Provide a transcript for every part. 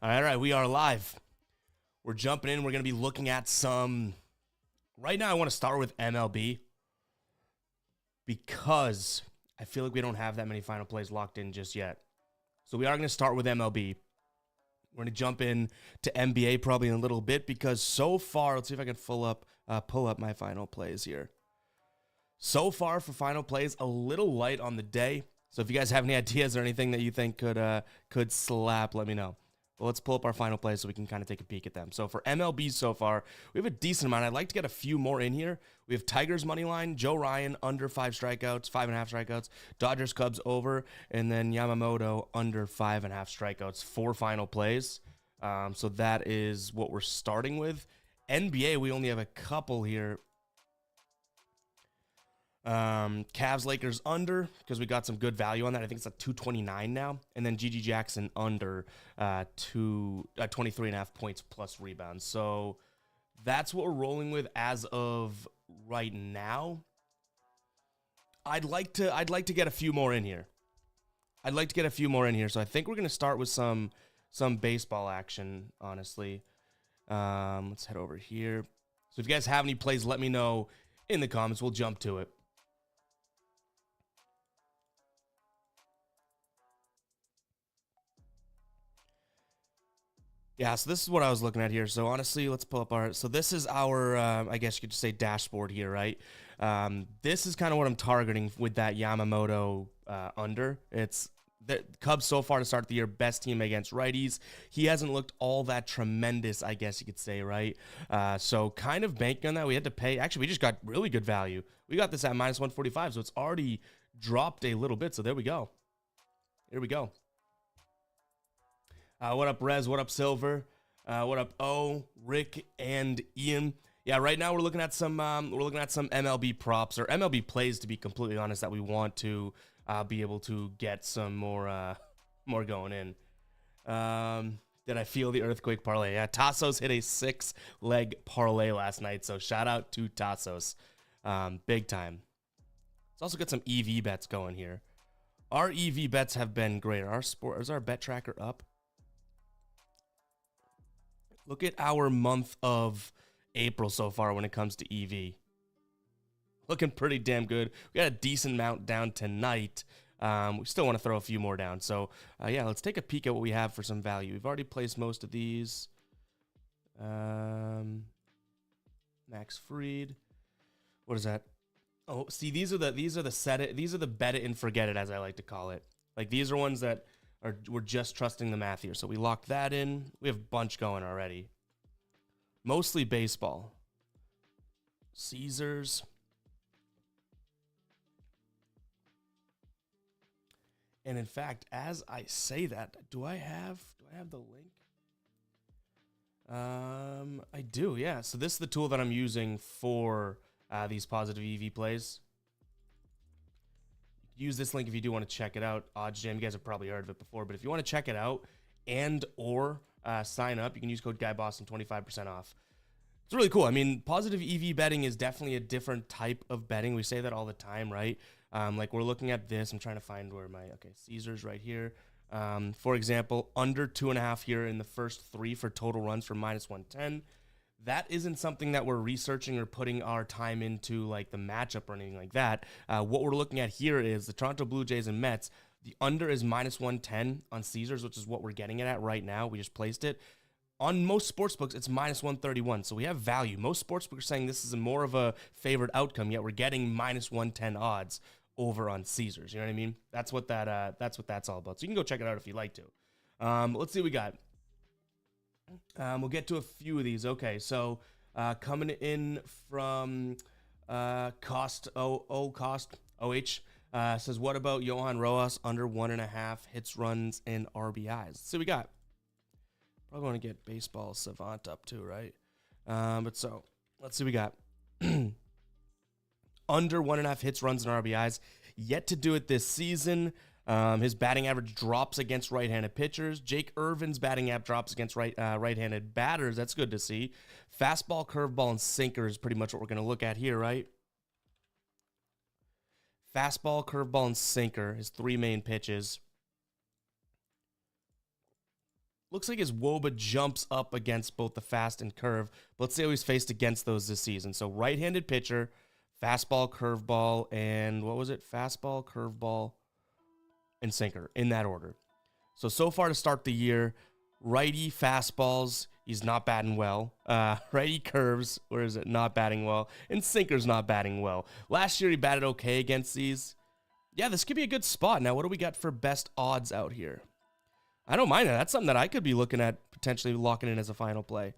All right, we are live. We're jumping in. We're going to be looking at some. Right now, I want to start with MLB because I feel like we don't have that many final plays locked in just yet. So we are going to start with MLB. We're going to jump in to NBA probably in a little bit because so far, let's see if I can pull up my final plays here. So far for final plays, a little light on the day. So if you guys have any ideas or anything that you think could slap, let me know. Well, let's pull up our final plays so we can kind of take a peek at them. So for MLB so far, we have a decent amount. I'd like to get a few more in here. We have Tigers money line, Joe Ryan under 5 strikeouts, 5.5 strikeouts, Dodgers Cubs over, and then Yamamoto under 5.5 strikeouts. 4 final plays. So that is what we're starting with. NBA, we only have a couple here. Cavs Lakers under because we got some good value on that. I think it's at 229 now. And then GG Jackson under 23.5 points plus rebounds. So that's what we're rolling with as of right now. I'd like to get a few more in here. So I think we're gonna start with some baseball action, honestly. Let's head over here. So if you guys have any plays, let me know in the comments. We'll jump to it. Yeah, so this is what I was looking at here. So honestly, let's pull up so this is our, I guess you could just say dashboard here, right? This is kind of what I'm targeting with that Yamamoto under. It's the Cubs so far to start the year, best team against righties. He hasn't looked all that tremendous, I guess you could say, right? So kind of banking on that. We had to pay. Actually, we just got really good value. We got this at minus 145, so it's already dropped a little bit. So there we go. Here we go. What up, Rez? What up, Silver? What up, O, Rick, and Ian? Yeah, right now we're looking at some MLB props or MLB plays, to be completely honest, that we want to be able to get some more going in. Did I feel the earthquake parlay? Yeah, Tassos hit a 6-leg parlay last night, so shout out to Tassos, big time. Let's also get some EV bets going here. Our EV bets have been great. Is our bet tracker up? Look at our month of April so far when it comes to EV. Looking pretty damn good. We got a decent amount down tonight. We still want to throw a few more down. So, yeah, let's take a peek at what we have for some value. We've already placed most of these. Max Fried. What is that? Oh, see, these are the bet it and forget it, as I like to call it. Like, these are ones that we're just trusting the math here. So we locked that in. We have a bunch going already. Mostly baseball. Caesars. And in fact, as I say that, do I have the link? I do, yeah. So this is the tool that I'm using for these positive EV plays. Use this link if you do want to check it out. Odds Jam, you guys have probably heard of it before, but if you want to check it out and or sign up, you can use code GuyBoston 25% off. It's really cool. I mean, positive EV betting is definitely a different type of betting. We say that all the time, right? Like we're looking at this. I'm trying to find where Caesars right here. For example, under 2.5 here in the first 3 for total runs for minus 110. That isn't something that we're researching or putting our time into, like the matchup or anything like that. What we're looking at here is the Toronto Blue Jays and Mets. The under is minus 110 on Caesars, which is what we're getting it at right now. We just placed it. On most sportsbooks, it's minus 131, so we have value. Most sportsbooks are saying this is more of a favored outcome, yet we're getting minus 110 odds over on Caesars. You know what I mean? That's what that's all about. So you can go check it out if you'd like to. Let's see what we got. We'll get to a few of these. Okay, so coming in from Cost OH says, what about Johan Rojas under 1.5 hits, runs, and RBIs? Let's see what we got. Probably want to get Baseball Savant up too, right? But so let's see what we got. Under 1.5 hits, runs, and RBIs. Yet to do it this season. His batting average drops against right-handed pitchers. Jake Irvin's batting average drops against right-handed batters. That's good to see. Fastball, curveball, and sinker is pretty much what we're going to look at here, right? Fastball, curveball, and sinker, his 3 main pitches. looks like his WOBA jumps up against both the fast and curve. But let's see how he's faced against those this season. So right-handed pitcher, fastball, curveball, and what was it? Fastball, curveball, and sinker in that order. So far to start the year, righty fastballs, he's not batting well. Righty curves, where is it? Not batting well. And sinker's not batting well. Last year he batted okay against these. Yeah, this could be a good spot. Now, what do we got for best odds out here? I don't mind that. That's something that I could be looking at potentially locking in as a final play.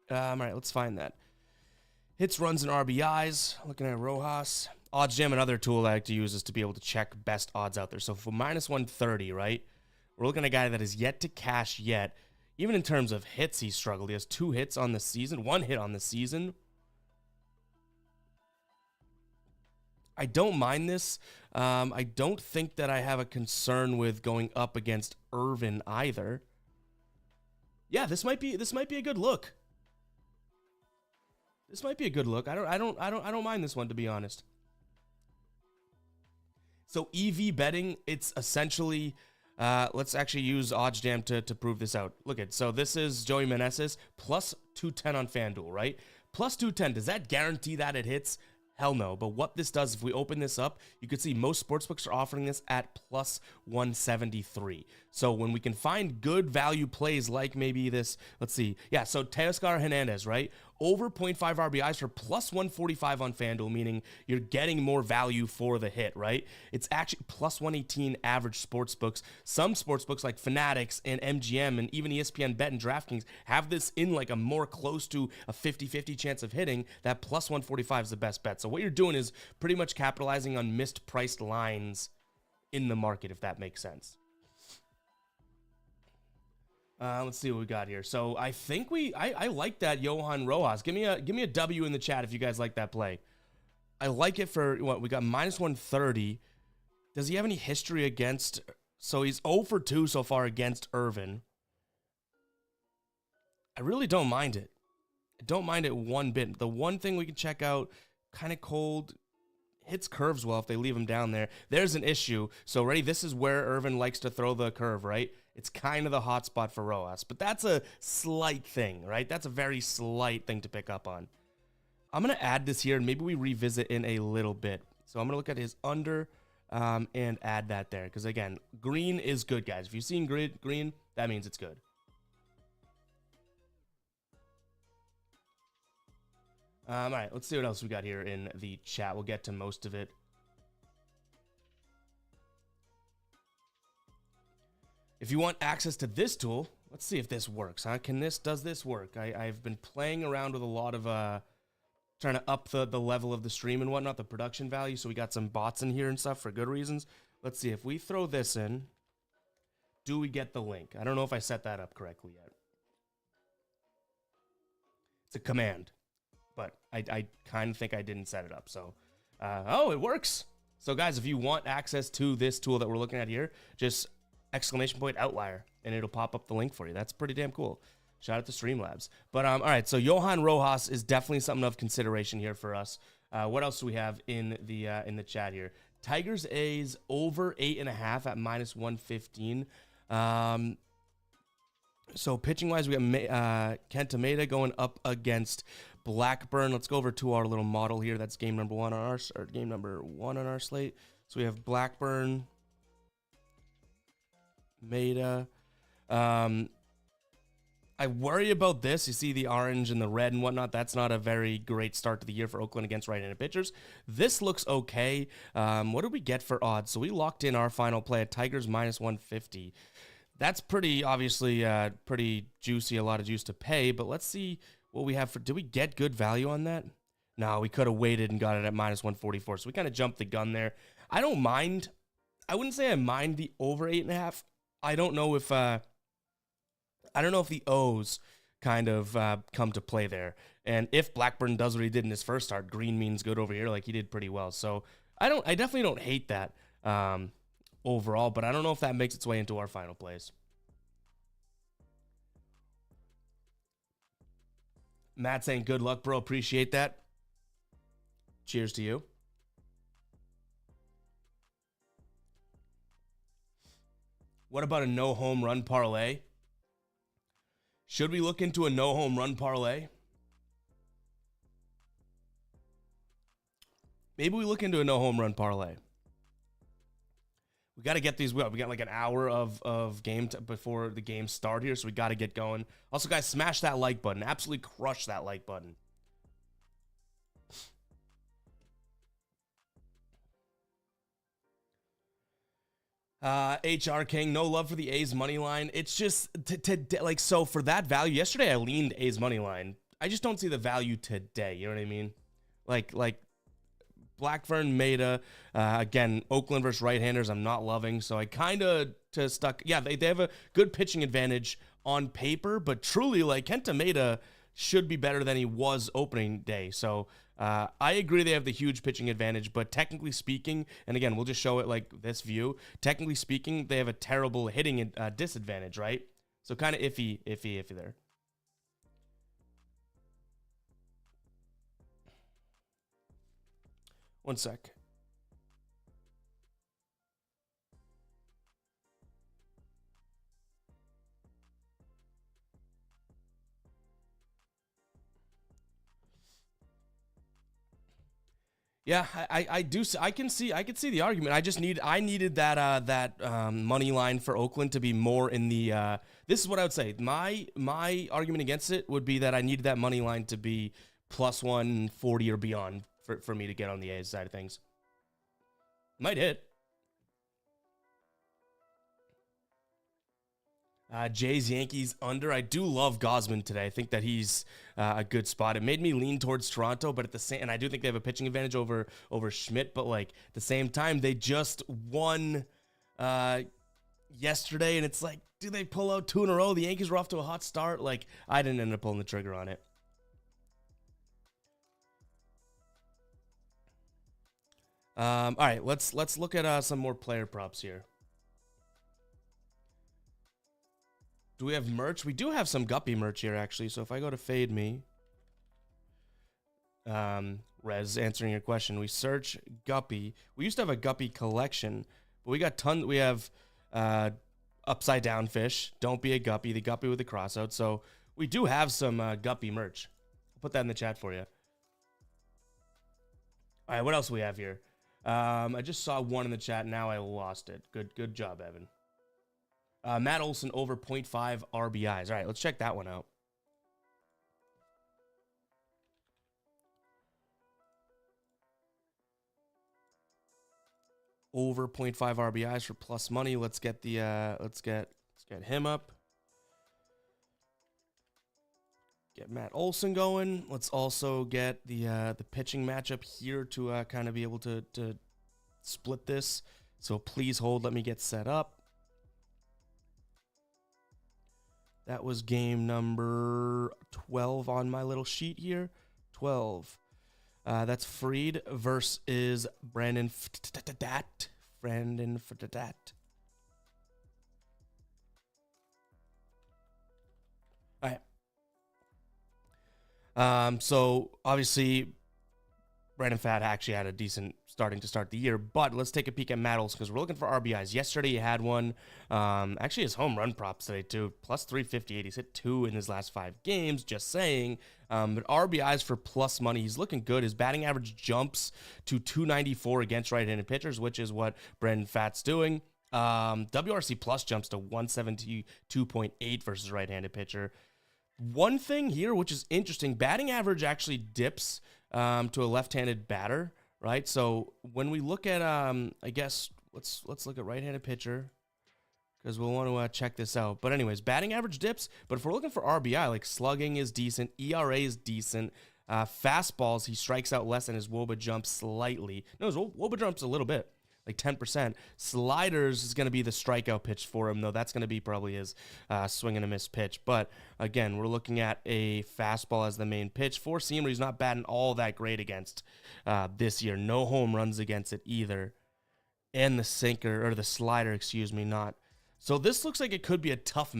All right, let's find that. Hits, runs, and RBIs. Looking at Rojas. OddsJam, another tool I like to use is to be able to check best odds out there. So for minus 130, right? We're looking at a guy that is yet to cash yet. Even in terms of hits, he's struggled. He has 2 hits on the season, 1 hit on the season. I don't mind this. I don't think that I have a concern with going up against Irvin either. Yeah, this might be a good look. This might be a good look. I don't mind this one, to be honest. So EV betting, it's essentially, let's actually use OddsJam to prove this out. Look at, so this is Joey Meneses plus 210 on FanDuel, right? Plus 210, does that guarantee that it hits? Hell no. But what this does, if we open this up, you can see most sportsbooks are offering this at plus 173. So when we can find good value plays like maybe this, let's see. Yeah, so Teoscar Hernandez, right? Over 0.5 RBIs for plus 145 on FanDuel, meaning you're getting more value for the hit, right? It's actually plus 118 average sportsbooks. Some sportsbooks like Fanatics and MGM and even ESPN Bet and DraftKings have this in like a more close to a 50-50 chance of hitting. That plus 145 is the best bet. So what you're doing is pretty much capitalizing on mispriced lines in the market, if that makes sense. Let's see what we got here. So I think I like that Johan Rojas. Give me a W in the chat if you guys like that play. I like it for what we got, minus 130. Does he have any history against? So he's 0 for 2 so far against Irvin. I really don't mind it. I don't mind it one bit. The one thing we can check out, kind of cold, hits curves well if they leave him down there. There's an issue. So ready, this is where Irvin likes to throw the curve, right? It's kind of the hot spot for Rojas, but that's a slight thing, right? That's a very slight thing to pick up on. I'm going to add this here, and maybe we revisit in a little bit. So I'm going to look at his under and add that there, because, again, green is good, guys. If you've seen green, that means it's good. All right, let's see what else we got here in the chat. We'll get to most of it. If you want access to this tool, let's see if this works. Huh? Does this work? I've been playing around with a lot of trying to up the level of the stream and whatnot, the production value. So we got some bots in here and stuff for good reasons. Let's see if we throw this in. Do we get the link? I don't know if I set that up correctly yet. It's a command, but I kind of think I didn't set it up. So, oh, it works. So guys, if you want access to this tool that we're looking at here, just / outlier, and it'll pop up the link for you. That's pretty damn cool. Shout out to Streamlabs. But all right, so Johan Rojas is definitely something of consideration here for us. What else do we have in the chat here? Tigers A's over 8.5 at minus 115. So pitching wise, we got Kenta Maeda going up against Blackburn. Let's go over to our little model here. That's game number one on our slate. So we have Blackburn, Maeda. I worry about this. You see the orange and the red and whatnot. That's not a very great start to the year for Oakland against right-handed pitchers. This looks okay. What did we get for odds? So we locked in our final play at Tigers minus 150. That's pretty, obviously, pretty juicy, a lot of juice to pay. But let's see what we have for, did we get good value on that? No, we could have waited and got it at minus 144. So we kind of jumped the gun there. I don't mind. I wouldn't say I mind the over 8.5. I don't know if the O's kind of come to play there. And if Blackburn does what he did in his first start, green means good over here. Like, he did pretty well. So I definitely don't hate that overall, but I don't know if that makes its way into our final plays. Matt saying good luck, bro. Appreciate that. Cheers to you. What about a no home run parlay? Should we look into a no home run parlay? Maybe we look into a no home run parlay. We got to get these. We got like an hour of game before the game start here, so we got to get going. Also, guys, smash that like button. Absolutely crush that like button. HR King, no love for the A's money line. It's just like, so for that value, yesterday I leaned A's money line. I just don't see the value today. You know what I mean? Like Blackburn, Maeda, again, Oakland versus right-handers, I'm not loving. So I kind of stuck. Yeah, they have a good pitching advantage on paper, but truly, like, Kenta Maeda should be better than he was opening day. So I agree they have the huge pitching advantage, but technically speaking, and again, we'll just show it like this view, technically speaking, they have a terrible hitting disadvantage, right? So kind of iffy there. One sec. Yeah, I do. I can see the argument. I needed that money line for Oakland to be more in the. This is what I would say. My argument against it would be that I needed that money line to be plus 140 or beyond for me to get on the A's side of things. Might hit. Jays, Yankees under. I do love Gosman today. I think that he's a good spot. It made me lean towards Toronto, but at the same, and I do think they have a pitching advantage over Schmidt. But like at the same time, they just won yesterday, and it's like, do they pull out 2 in a row? The Yankees were off to a hot start. Like, I didn't end up pulling the trigger on it. All right, let's look at some more player props here. Do we have merch? We do have some Guppy merch here, actually. So if I go to Fade Me, Rez, answering your question, we search Guppy. We used to have a Guppy collection, but we got tons. We have upside down fish. Don't be a Guppy. The Guppy with the cross out. So we do have some Guppy merch. I'll put that in the chat for you. All right, what else do we have here? I just saw one in the chat. Now I lost it. Good job, Evan. Matt Olson over 0.5 RBIs. All right, let's check that one out. Over 0.5 RBIs for plus money. Let's get the let's get him up. Get Matt Olson going. Let's also get the pitching matchup here to kind of be able to split this. So please hold. Let me get set up. That was game number 12 on my little sheet here. 12. That's Freed versus Brandon Fdadat. Brandon Fdadat. All right. So obviously, Brandon Fad actually had a decent starting to start the year, but let's take a peek at Matt Olson because we're looking for RBIs. Yesterday he had one. Actually, his home run props today too, plus 358. He's hit 2 in his last 5 games. Just saying. But RBIs for plus money, he's looking good. His batting average jumps to 294 against right-handed pitchers, which is what Brandon Fat's doing. WRC plus jumps to 172.8 versus right-handed pitcher. One thing here, which is interesting, batting average actually dips to a left-handed batter, right? So when we look at, I guess, let's look at right-handed pitcher because we'll want to check this out. But anyways, batting average dips, but if we're looking for RBI, like slugging is decent, ERA is decent, fastballs, he strikes out less and his WOBA jumps slightly. No, his WOBA jumps a little bit, like 10%. Sliders is going to be the strikeout pitch for him, though. That's going to be probably his swing and a miss pitch. But again, we're looking at a fastball as the main pitch. Four-seamer, he's not batting all that great against this year. No home runs against it either. And the sinker, or the slider, excuse me, not. So this looks like it could be a tough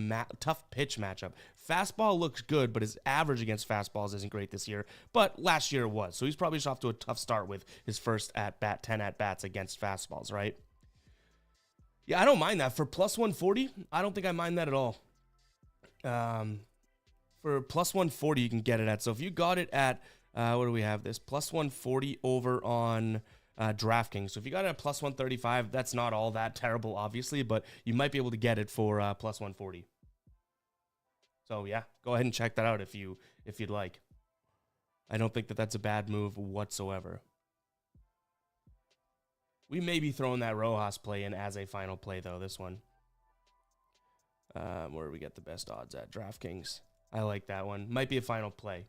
pitch matchup. Fastball looks good, but his average against fastballs isn't great this year. But last year it was. So he's probably just off to a tough start with his first at-bat, 10 at-bats against fastballs, right? Yeah, I don't mind that. For plus 140, I don't think I mind that at all. For plus 140, you can get it at. So if you got it at, what do we have this? Plus 140 over on DraftKings. So if you got it at plus 135, that's not all that terrible, obviously, but you might be able to get it for plus 140. So yeah, go ahead and check that out if you'd like. I don't think that that's a bad move whatsoever. We may be throwing that Rojas play in as a final play, though, this one. Where do we get the best odds at? DraftKings. I like that one. Might be a final play.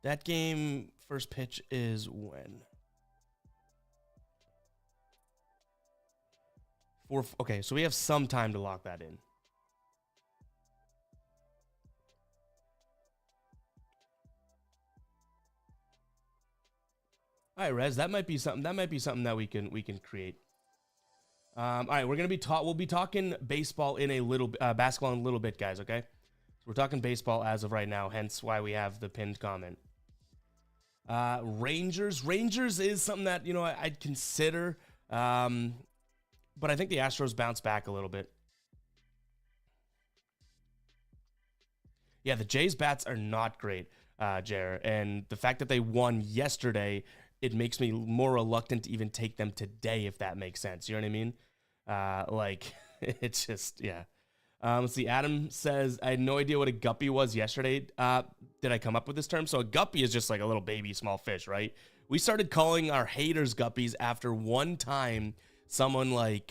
That game, first pitch is when? Okay, so we have some time to lock that in. All right, Rez, that might be something. That might be something that we can create. All right, we're gonna be we'll be talking baseball in a little basketball in a little bit, guys. Okay, so we're talking baseball as of right now. Hence why we have the pinned comment. Rangers is something that I'd consider, but I think the Astros bounce back a little bit. Yeah, the Jays bats are not great, Jer, and the fact that they won yesterday, it makes me more reluctant to even take them today, if that makes sense. You know what I mean? It's just, yeah. Let's see. Adam says, I had no idea what a guppy was yesterday. Did I come up with this term? So a guppy is just like a little baby small fish, right? We started calling our haters guppies after one time someone I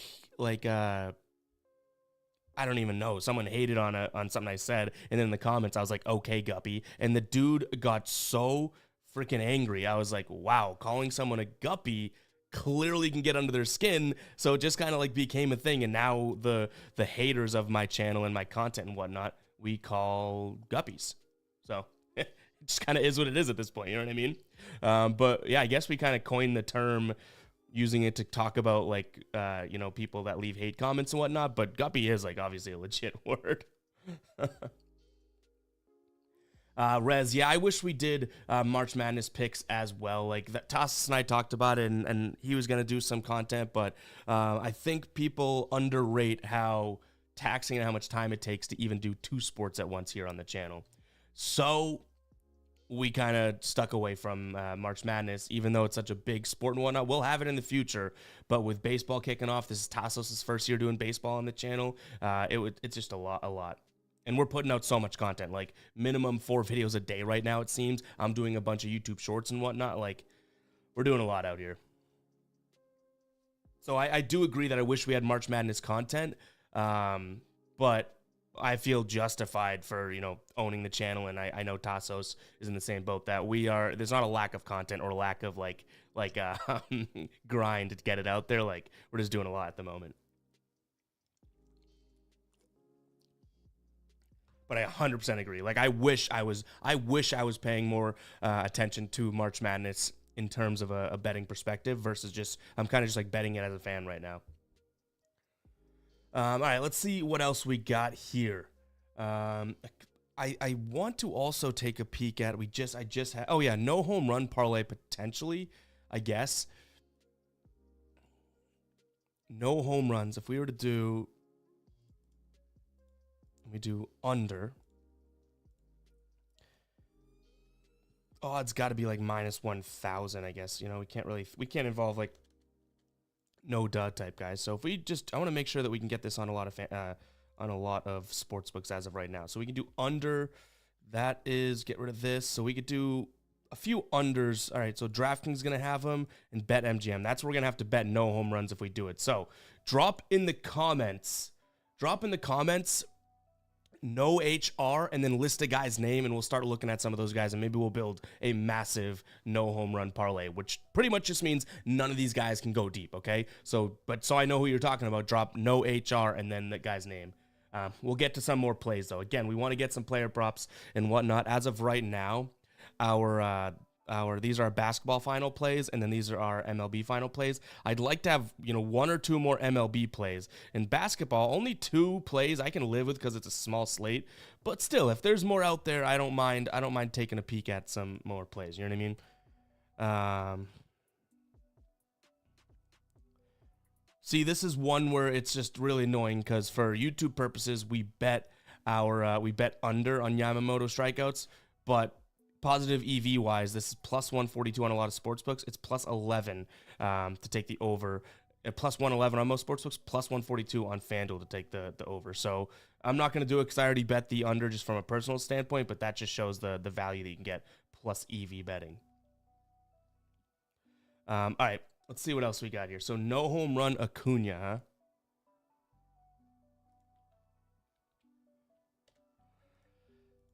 don't even know. Someone hated on something I said, and then in the comments I was like, "Okay, guppy," and the dude got so freaking angry. I was like, "Wow, calling someone a guppy clearly can get under their skin." So it just kind of like became a thing, and now the haters of my channel and my content and whatnot, we call guppies. So it just kind of is what it is at this point. You know what I mean? But yeah, I guess we kind of coined the term, using it to talk about people that leave hate comments and whatnot, but guppy is like obviously a legit word. Rez, yeah, I wish we did March Madness picks as well. Like that, Tassos and I talked about it, and he was gonna do some content, but I think people underrate how taxing and how much time it takes to even do two sports at once here on the channel. So we kind of stuck away from March Madness, even though it's such a big sport and whatnot. We'll have it in the future, but with baseball kicking off, this is Tassos' first year doing baseball on the channel. It's just a lot. And we're putting out so much content, like minimum 4 videos a day right now, it seems. I'm doing a bunch of YouTube shorts and whatnot. Like, we're doing a lot out here. So I do agree that I wish we had March Madness content, but I feel justified for, owning the channel, and I know Tassos is in the same boat that we are. There's not a lack of content or lack of grind to get it out there. Like, we're just doing a lot at the moment. But I 100% agree. Like, I wish I was paying more attention to March Madness in terms of a betting perspective versus just, I'm kind of just like betting it as a fan right now. All right, let's see what else we got here. I want to also take a peek at, I just had, oh yeah, no home run parlay potentially, I guess. No home runs. If we were to do, we do under. Odds got to be like minus 1,000, I guess. We can't involve like no dud type guys. So if we I want to make sure that we can get this on a lot of sports books as of right now. So we can do under. That is, get rid of this. So we could do a few unders. All right, so DraftKings is going to have them, and BetMGM. That's where we're going to have to bet no home runs if we do it. So drop in the comments no HR, and then list a guy's name, and we'll start looking at some of those guys, and maybe we'll build a massive no home run parlay, which pretty much just means none of these guys can go deep, okay? So I know who you're talking about. Drop no HR and then the guy's name. We'll get to some more plays, though. Again, we want to get some player props and whatnot. As of right now, these are our basketball final plays, and then these are our MLB final plays. I'd like to have, 1 or 2 more MLB plays. In basketball, only 2 plays I can live with because it's a small slate. But still, if there's more out there, I don't mind taking a peek at some more plays. You know what I mean? See, this is one where it's just really annoying because for YouTube purposes, we bet under on Yamamoto strikeouts, but positive EV wise, this is plus 142 on a lot of sports books. It's plus 11 to take the over, plus 111 on most sports books, plus 142 on FanDuel to take the over. So I'm not going to do it because I already bet the under just from a personal standpoint, but that just shows the value that you can get plus EV betting. All right. Let's see what else we got here. So no home run Acuna, huh?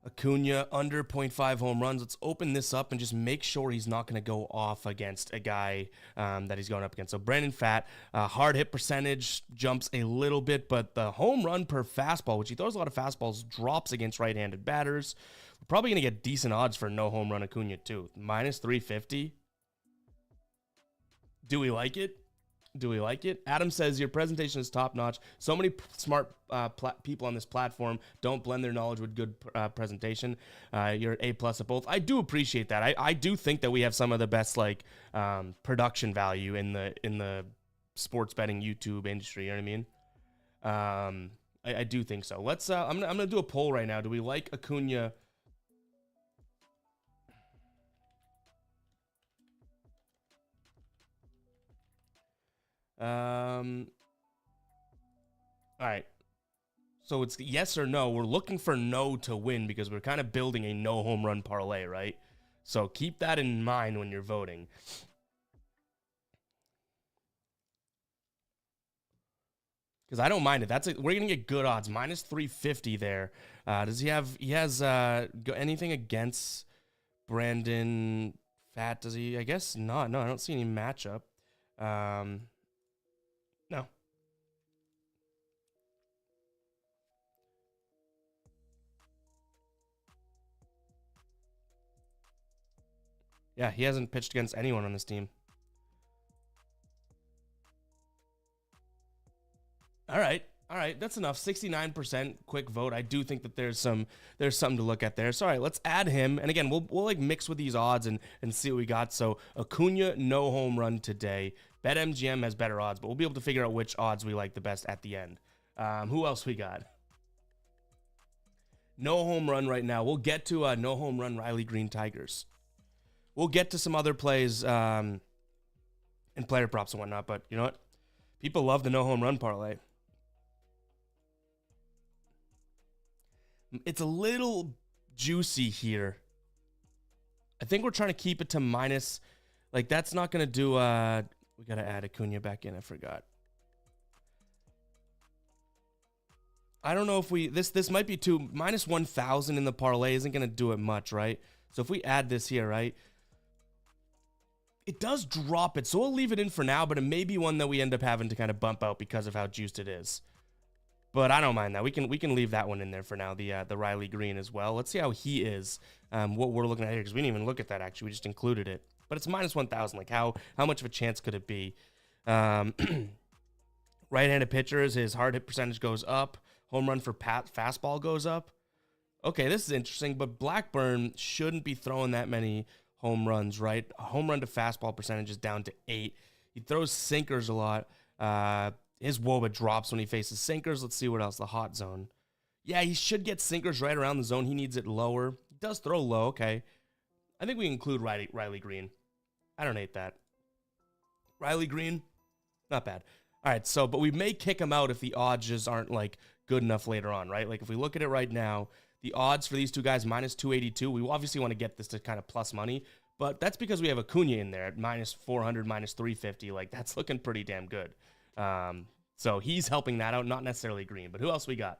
Acuna under 0.5 home runs. Let's open this up and just make sure he's not going to go off against a guy that he's going up against. So Brandon Pfaadt, hard hit percentage jumps a little bit, but the home run per fastball, which he throws a lot of fastballs, drops against right-handed batters. We're probably going to get decent odds for no home run Acuna too. Minus 350. Do we like it? Do we like it? Adam says, your presentation is top-notch. So many smart people on this platform don't blend their knowledge with good presentation. You're A+ at both. I do appreciate that. I do think that we have some of the best production value in the sports betting YouTube industry. You know what I mean? I do think so. Let's. I'm gonna do a poll right now. Do we like Acuna? All right. So it's yes or no. We're looking for no to win because we're kind of building a no home run parlay, right? So keep that in mind when you're voting. Because I don't mind it. We're gonna get good odds. Minus 350 there. Does he have? He has anything against Brandon Pfaadt? Does he? I guess not. No, I don't see any matchup. No. Yeah, he hasn't pitched against anyone on this team. All right. That's enough. 69% quick vote. I do think that there's something to look at there. So, all right, let's add him. And again, we'll like mix with these odds and see what we got. So Acuna, no home run today. BetMGM has better odds, but we'll be able to figure out which odds we like the best at the end. Who else we got? No home run right now. We'll get to no home run Riley Green Tigers. We'll get to some other plays and player props and whatnot, but you know what? People love the no home run parlay. It's a little juicy here. I think we're trying to keep it to minus. Like, that's not going to do... we got to add Acuna back in. I forgot. I don't know if we... This might be too... Minus 1,000 in the parlay isn't going to do it much, right? So if we add this here, right? It does drop it. So we'll leave it in for now, but it may be one that we end up having to kind of bump out because of how juiced it is. But I don't mind that. We can leave that one in there for now, the Riley Green as well. Let's see how he is, what we're looking at here, because we didn't even look at that, actually. We just included it. But it's minus 1,000. Like, how much of a chance could it be? Right-handed pitchers, his hard hit percentage goes up. Home run for fastball goes up. Okay, this is interesting, but Blackburn shouldn't be throwing that many home runs, right? A home run to fastball percentage is down to 8. He throws sinkers a lot. His WOBA drops when he faces sinkers. Let's see what else. The hot zone. Yeah, he should get sinkers right around the zone. He needs it lower. He does throw low. Okay. I think we include Riley Green. I don't hate that. Riley Green, not bad. All right, so, but we may kick him out if the odds just aren't, like, good enough later on, right? Like, if we look at it right now, the odds for these two guys, minus 282. We obviously want to get this to kind of plus money, but that's because we have Acuna in there at minus 400, minus 350. Like, that's looking pretty damn good. So he's helping that out, not necessarily Green, but who else we got?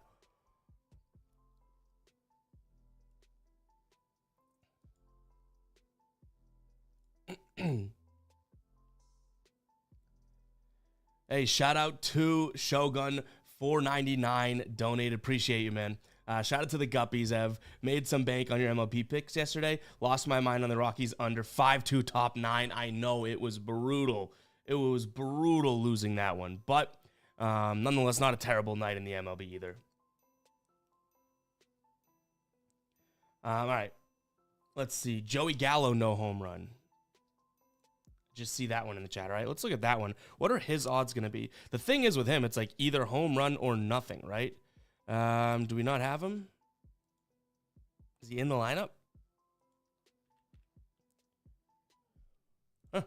Hey, shout out to Shogun 499 donated. Appreciate you, man. Shout out to the Guppies. I've made some bank on your MLB picks yesterday. Lost my mind on the Rockies under 5-2 top 9. I know it was brutal. It was brutal losing that one, but nonetheless, not a terrible night in the MLB either. All right. Let's see. Joey Gallo, no home run. Just see that one in the chat, all right? Let's look at that one. What are his odds going to be? The thing is with him, it's like either home run or nothing, right? Do we not have him? Is he in the lineup? Huh.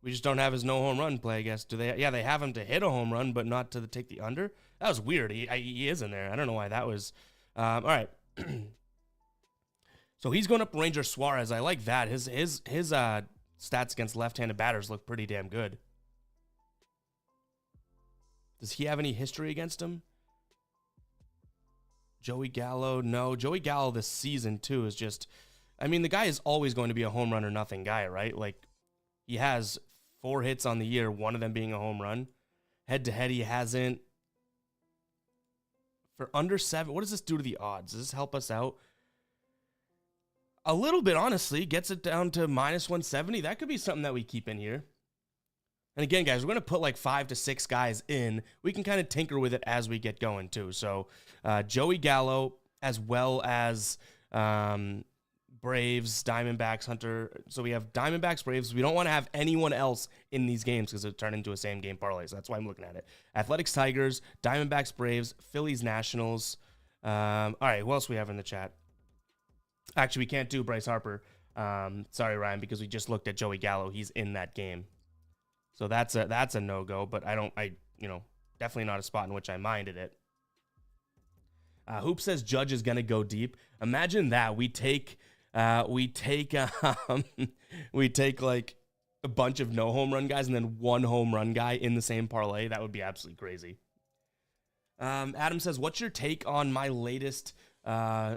We just don't have his no home run play, I guess. Do they? Yeah, they have him to hit a home run, but not to take the under. That was weird. He is in there. I don't know why that was. All right. So he's going up Ranger Suarez. I like that. His stats against left-handed batters look pretty damn good. Does he have any history against him? Joey Gallo, no. Joey Gallo this season, too, is just... I mean, the guy is always going to be a home run or nothing guy, right? Like, he has 4 hits on the year, one of them being a home run. Head-to-head, he hasn't. For under 7, what does this do to the odds? Does this help us out? A little bit, honestly. Gets it down to minus 170. That could be something that we keep in here. And again, guys, we're going to put like 5 to 6 guys in. We can kind of tinker with it as we get going, too. So, Joey Gallo, as well as Braves, Diamondbacks, Hunter. So we have Diamondbacks, Braves. We don't want to have anyone else in these games because it turned into a same-game parlay. So that's why I'm looking at it. Athletics, Tigers, Diamondbacks, Braves, Phillies, Nationals. All right, who else we have in the chat? Actually, we can't do Bryce Harper. Sorry, Ryan, because we just looked at Joey Gallo. He's in that game. So that's a no-go, but definitely not a spot in which I minded it. Hoop says Judge is going to go deep. Imagine that. We take like a bunch of no home run guys and then one home run guy in the same parlay. That would be absolutely crazy. Adam says, what's your take on my latest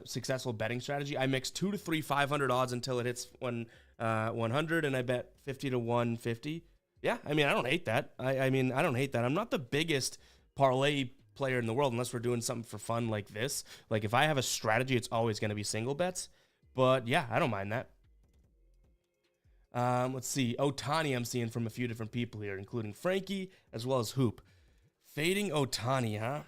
successful betting strategy? I mix 2 to 3 500 odds until it hits 100, and I bet 50 to 150. Yeah, I mean, I don't hate that. I don't hate that. I'm not the biggest parlay player in the world unless we're doing something for fun like this. Like, if I have a strategy, it's always going to be single bets. But, yeah, I don't mind that. Let's see. Ohtani I'm seeing from a few different people here, including Frankie as well as Hoop. Fading Ohtani, huh?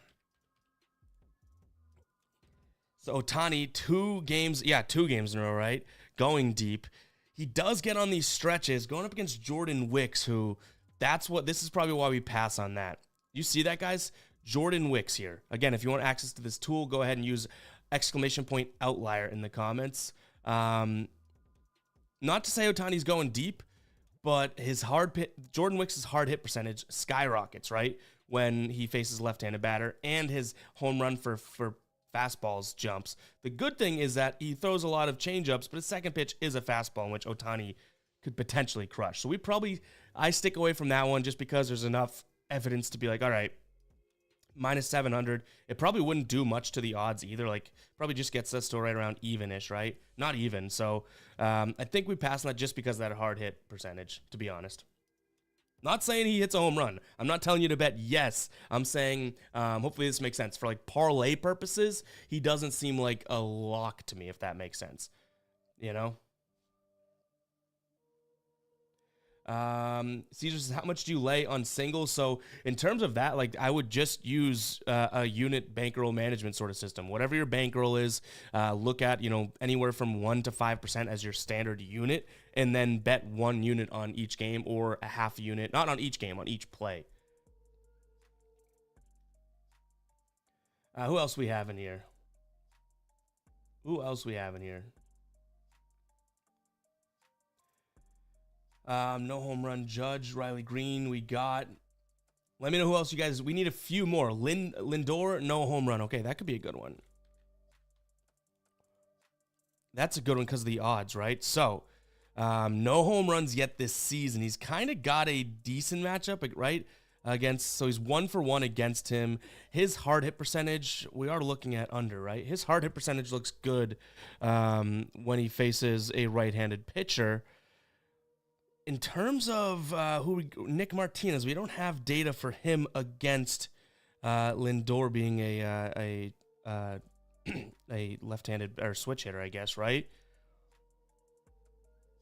So Ohtani, 2 games in a row, right? Going deep. He does get on these stretches, going up against Jordan Wicks, this is probably why we pass on that. You see that, guys? Jordan Wicks here. Again, if you want access to this tool, go ahead and use !outlier in the comments. Not to say Ohtani's going deep, but Jordan Wicks' hard hit percentage skyrockets, right? When he faces left-handed batter, and his home run for fastballs jumps. The good thing is that he throws a lot of changeups, but his second pitch is a fastball in which Ohtani could potentially crush. So I stick away from that one just because there's enough evidence to be like, all right, minus 700. It probably wouldn't do much to the odds either. Like, probably just gets us to right around even-ish, right? Not even. So I think we pass on that just because of that hard hit percentage, to be honest. Not saying he hits a home run. I'm not telling you to bet yes. I'm saying, hopefully this makes sense. For like parlay purposes, he doesn't seem like a lock to me, if that makes sense. You know? Caesar says, how much do you lay on singles? So in terms of that, like, I would just use a unit bankroll management sort of system. Whatever your bankroll is, look at, anywhere from 1 to 5% as your standard unit, and then bet 1 unit on each game or a half unit, not on each game, on each play. Who else we have in here? No home run Judge, Riley Green, we got. Let me know who else you guys, we need a few more. Lindor, no home run. Okay, that could be a good one. That's a good one because of the odds, right? So, no home runs yet this season. He's kind of got a decent matchup, right? So he's 1 for 1 against him. His hard hit percentage, we are looking at under, right? His hard hit percentage looks good when he faces a right-handed pitcher. In terms of Nick Martinez, we don't have data for him against Lindor being a left-handed or switch hitter, I guess, right?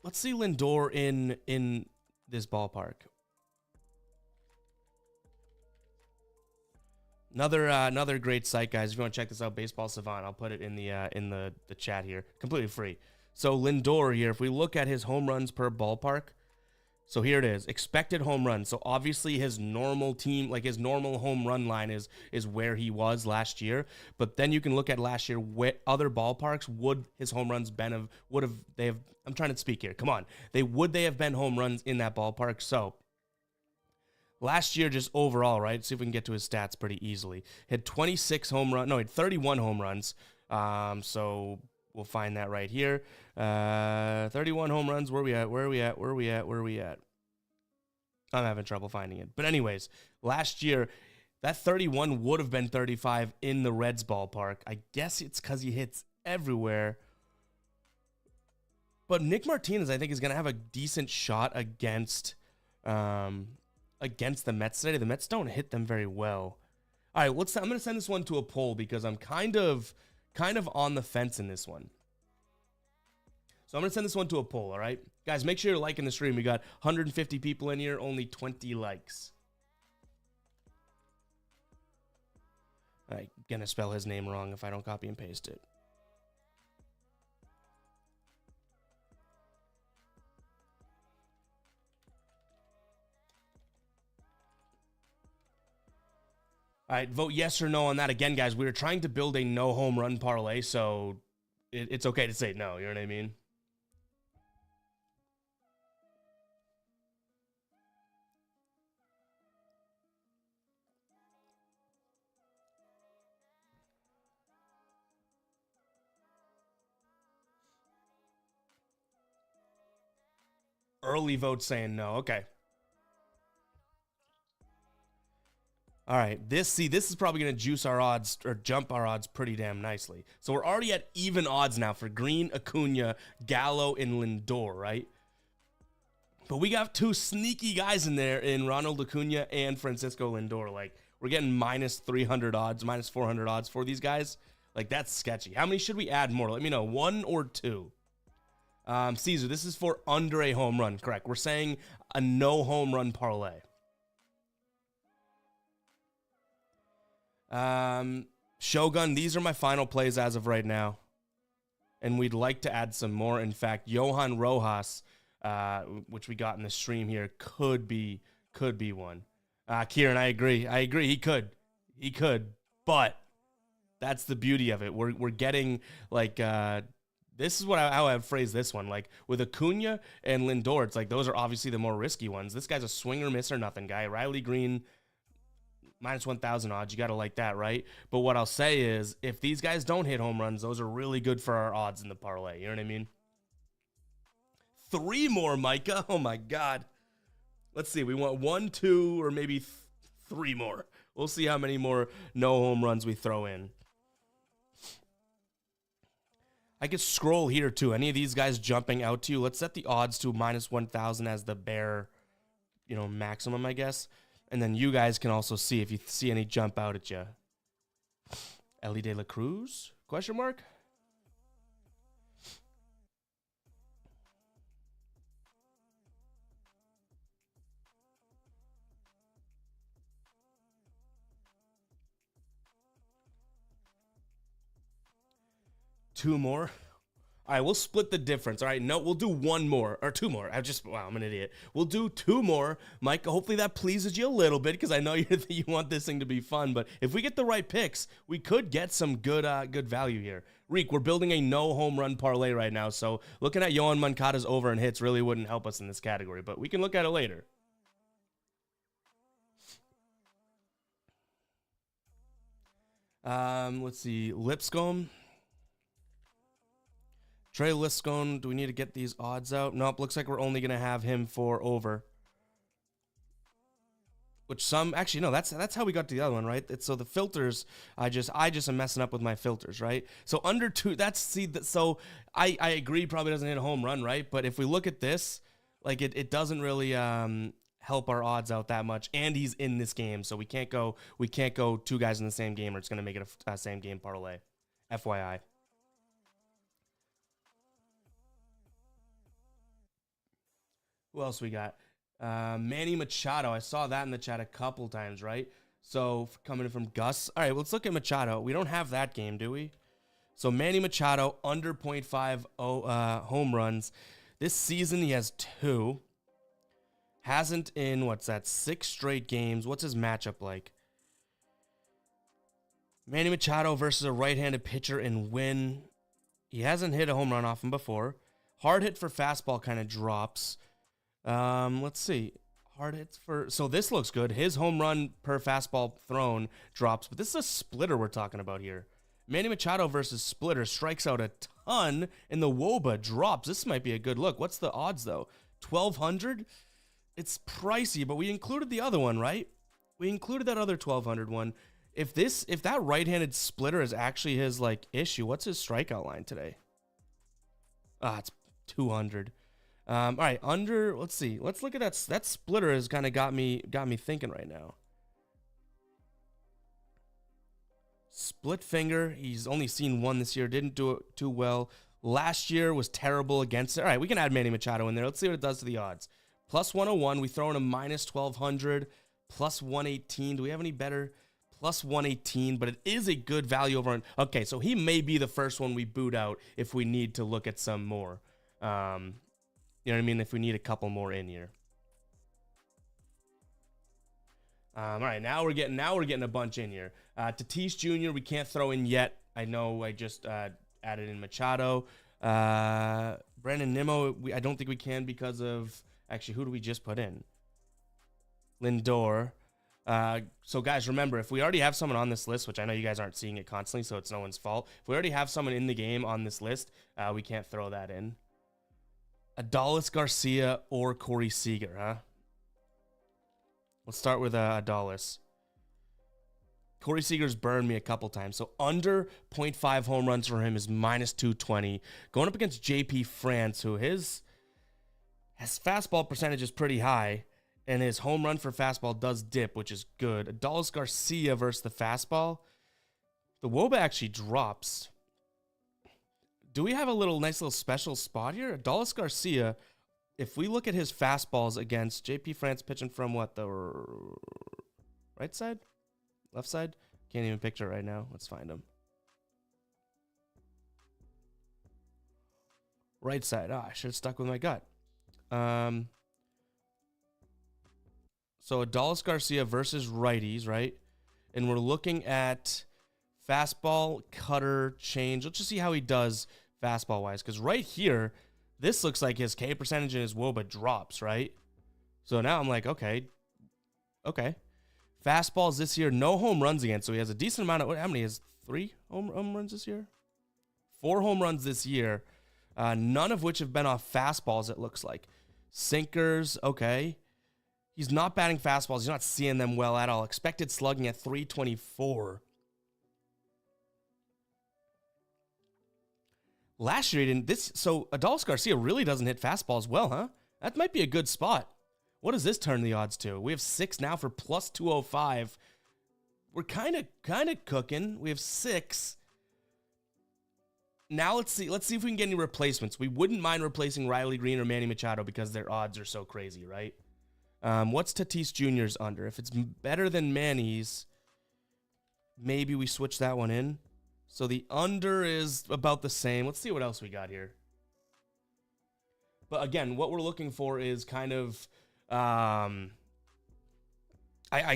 Let's see Lindor in this ballpark. Another great site, guys. If you want to check this out, Baseball Savant, I'll put it in the chat here, completely free. So Lindor here, if we look at his home runs per ballpark, So here it is, expected home runs. So obviously his normal team, like his normal home run line is where he was last year. But then you can look at last year, what other ballparks would his home runs been of, I'm trying to speak here. Come on. They have been home runs in that ballpark. So last year, just overall, right? See if we can get to his stats pretty easily. He had 26 home runs. No, he had 31 home runs. So we'll find that right here. 31 home runs. Where are we at? I'm having trouble finding it. But anyways, last year, that 31 would have been 35 in the Reds ballpark. I guess it's because he hits everywhere. But Nick Martinez, I think, is going to have a decent shot against the Mets today. The Mets don't hit them very well. All right, I'm going to send this one to a poll because I'm kind of on the fence in this one. So I'm going to send this one to a poll, all right? Guys, make sure you're liking the stream. We got 150 people in here, only 20 likes. All right, going to spell his name wrong if I don't copy and paste it. All right, vote yes or no on that. Again, guys, we were trying to build a no home run parlay, so it's okay to say no, you know what I mean? Early vote saying no. Okay. All right. This is probably going to juice our odds or jump our odds pretty damn nicely. So we're already at even odds now for Green, Acuna, Gallo, and Lindor, right? But we got two sneaky guys in there in Ronald Acuna and Francisco Lindor. Like, we're getting minus 300 odds, minus 400 odds for these guys. Like, that's sketchy. How many should we add more? Let me know. 1 or 2? Caesar, this is for under a home run, correct? We're saying a no home run parlay. Shogun, these are my final plays as of right now. And we'd like to add some more. In fact, Johan Rojas, which we got in the stream here, could be one. Kieran, I agree. He could. But that's the beauty of it. We're getting like this is how I phrase this one. Like with Acuna and Lindor, it's like those are obviously the more risky ones. This guy's a swing or miss or nothing guy. Riley Green, minus 1,000 odds. You got to like that, right? But what I'll say is if these guys don't hit home runs, those are really good for our odds in the parlay. You know what I mean? 3 more, Micah. Oh, my God. Let's see. We want 1, 2, or maybe 3 more. We'll see how many more no home runs we throw in. I could scroll here, too. Any of these guys jumping out to you? Let's set the odds to minus 1,000 as the bare, maximum, I guess. And then you guys can also see if you see any jump out at you. Ellie De La Cruz? Question mark? Two more. All right, we'll split the difference. All right, no, we'll do 1 more or 2 more. I'm an idiot. We'll do 2 more. Mike, hopefully that pleases you a little bit because I know you want this thing to be fun. But if we get the right picks, we could get some good value here. Reek, we're building a no home run parlay right now. So looking at Yohan Moncada's over and hits really wouldn't help us in this category, but we can look at it later. Let's see. Lipscomb. Trey Lipscomb, do we need to get these odds out? Nope, looks like we're only going to have him for over. Actually, no, that's how we got to the other one, right? So the filters, I just am messing up with my filters, right? So under 2, so I agree probably doesn't hit a home run, right? But if we look at this, like it doesn't really help our odds out that much. And he's in this game, so we can't go 2 guys in the same game or it's going to make it a same game parlay. FYI. Who else we got? Manny Machado. I saw that in the chat a couple times, right? So coming from Gus. All right, let's look at Machado. We don't have that game, do we? So Manny Machado, under 0.5 home runs. This season, he has 2. Hasn't in, what's that, 6 straight games. What's his matchup like? Manny Machado versus a right-handed pitcher and win. He hasn't hit a home run off him before. Hard hit for fastball kind of drops. Let's see. Hard hits for... So this looks good. His home run per fastball thrown drops. But this is a splitter we're talking about here. Manny Machado versus splitter strikes out a ton, and the WOBA drops. This might be a good look. What's the odds, though? 1,200? It's pricey, but we included the other one, right? We included that other 1,200 one. If that right-handed splitter is actually his, like, issue, what's his strikeout line today? It's 200. All right, let's see. Let's look at that. That splitter has kind of got me thinking right now. Split finger. He's only seen one this year. Didn't do it too well. Last year was terrible against it. All right, we can add Manny Machado in there. Let's see what it does to the odds. Plus 101. We throw in a minus 1,200. Plus 118. Do we have any better? Plus 118, but it is a good value over on... Okay, so he may be the first one we boot out if we need to look at some more. You know what I mean? If we need a couple more in here. All right, now we're getting a bunch in here. Tatis Jr. we can't throw in yet. I know I just added in Machado. Brandon Nimmo, I don't think we can because of... Actually, who do we just put in? Lindor. So guys, remember, if we already have someone on this list, which I know you guys aren't seeing it constantly, so it's no one's fault. If we already have someone in the game on this list, we can't throw that in. Adolis Garcia or Corey Seager, huh? Let's start with Adolis. Corey Seager's burned me a couple times. So under 0.5 home runs for him is minus 220. Going up against JP France, who his fastball percentage is pretty high. And his home run for fastball does dip, which is good. Adolis Garcia versus the fastball. The WOBA actually drops. Do we have a nice little special spot here? Adolis Garcia, if we look at his fastballs against JP France pitching from what, the right side? Left side? Can't even picture it right now. Let's find him. Right side. I should have stuck with my gut. So Adolis Garcia versus righties, right? And we're looking at fastball, cutter, change. Let's just see how he does fastball-wise. Because right here, this looks like his K percentage and his WOBA drops, right? So now I'm like, okay. Fastballs this year, no home runs again. So he has a decent amount of... How many? He has 3 home runs this year? 4 home runs this year. None of which have been off fastballs, it looks like. Sinkers, okay. He's not batting fastballs. He's not seeing them well at all. Expected slugging at 324. Last year he didn't. So Adolis Garcia really doesn't hit fastballs well, huh? That might be a good spot. What does this turn the odds to? We have 6 now for plus 205. We're kind of cooking. We have 6. Now let's see if we can get any replacements. We wouldn't mind replacing Riley Green or Manny Machado because their odds are so crazy, right? What's Tatis Jr.'s under? If it's better than Manny's, maybe we switch that one in. So the under is about the same. Let's see what else we got here. But again, what we're looking for is kind of, I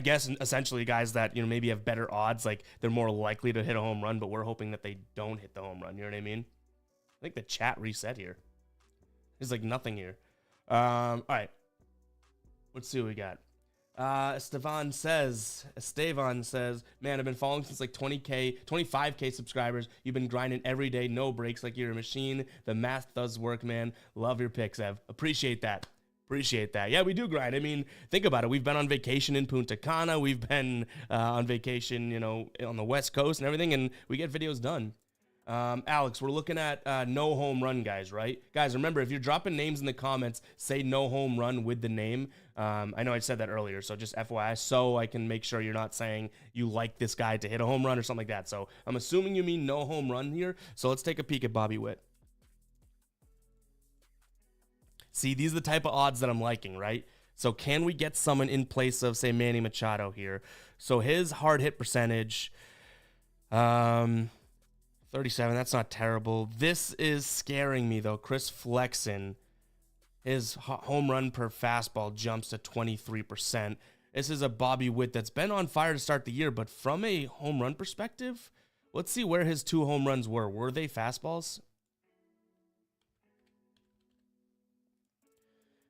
guess, essentially guys that, you know, maybe have better odds. Like they're more likely to hit a home run, but we're hoping that they don't hit the home run. You know what I mean? I think the chat reset here. There's like nothing here. All right. Let's see what we got. Estevan says, man, I've been following since like 25K subscribers. You've been grinding every day, no breaks, like you're a machine. The math does work, man. Love your picks, Ev. Appreciate that. Yeah, we do grind. I mean, think about it. We've been on vacation in Punta Cana. We've been on vacation, you know, on the West Coast and everything, and we get videos done. Alex, we're looking at no home run guys, right? Guys, remember, if you're dropping names in the comments, say no home run with the name. I know I said that earlier, so just FYI, so I can make sure you're not saying you like this guy to hit a home run or something like that. So I'm assuming you mean no home run here. So let's take a peek at Bobby Witt. See, these are the type of odds that I'm liking, right? So can we get someone in place of, say, Manny Machado here? So his hard hit percentage, 37, that's not terrible. This is scaring me, though. Chris Flexen. His home run per fastball jumps to 23%. This is a Bobby Witt that's been on fire to start the year, but from a home run perspective, let's see where his 2 home runs were. Were they fastballs?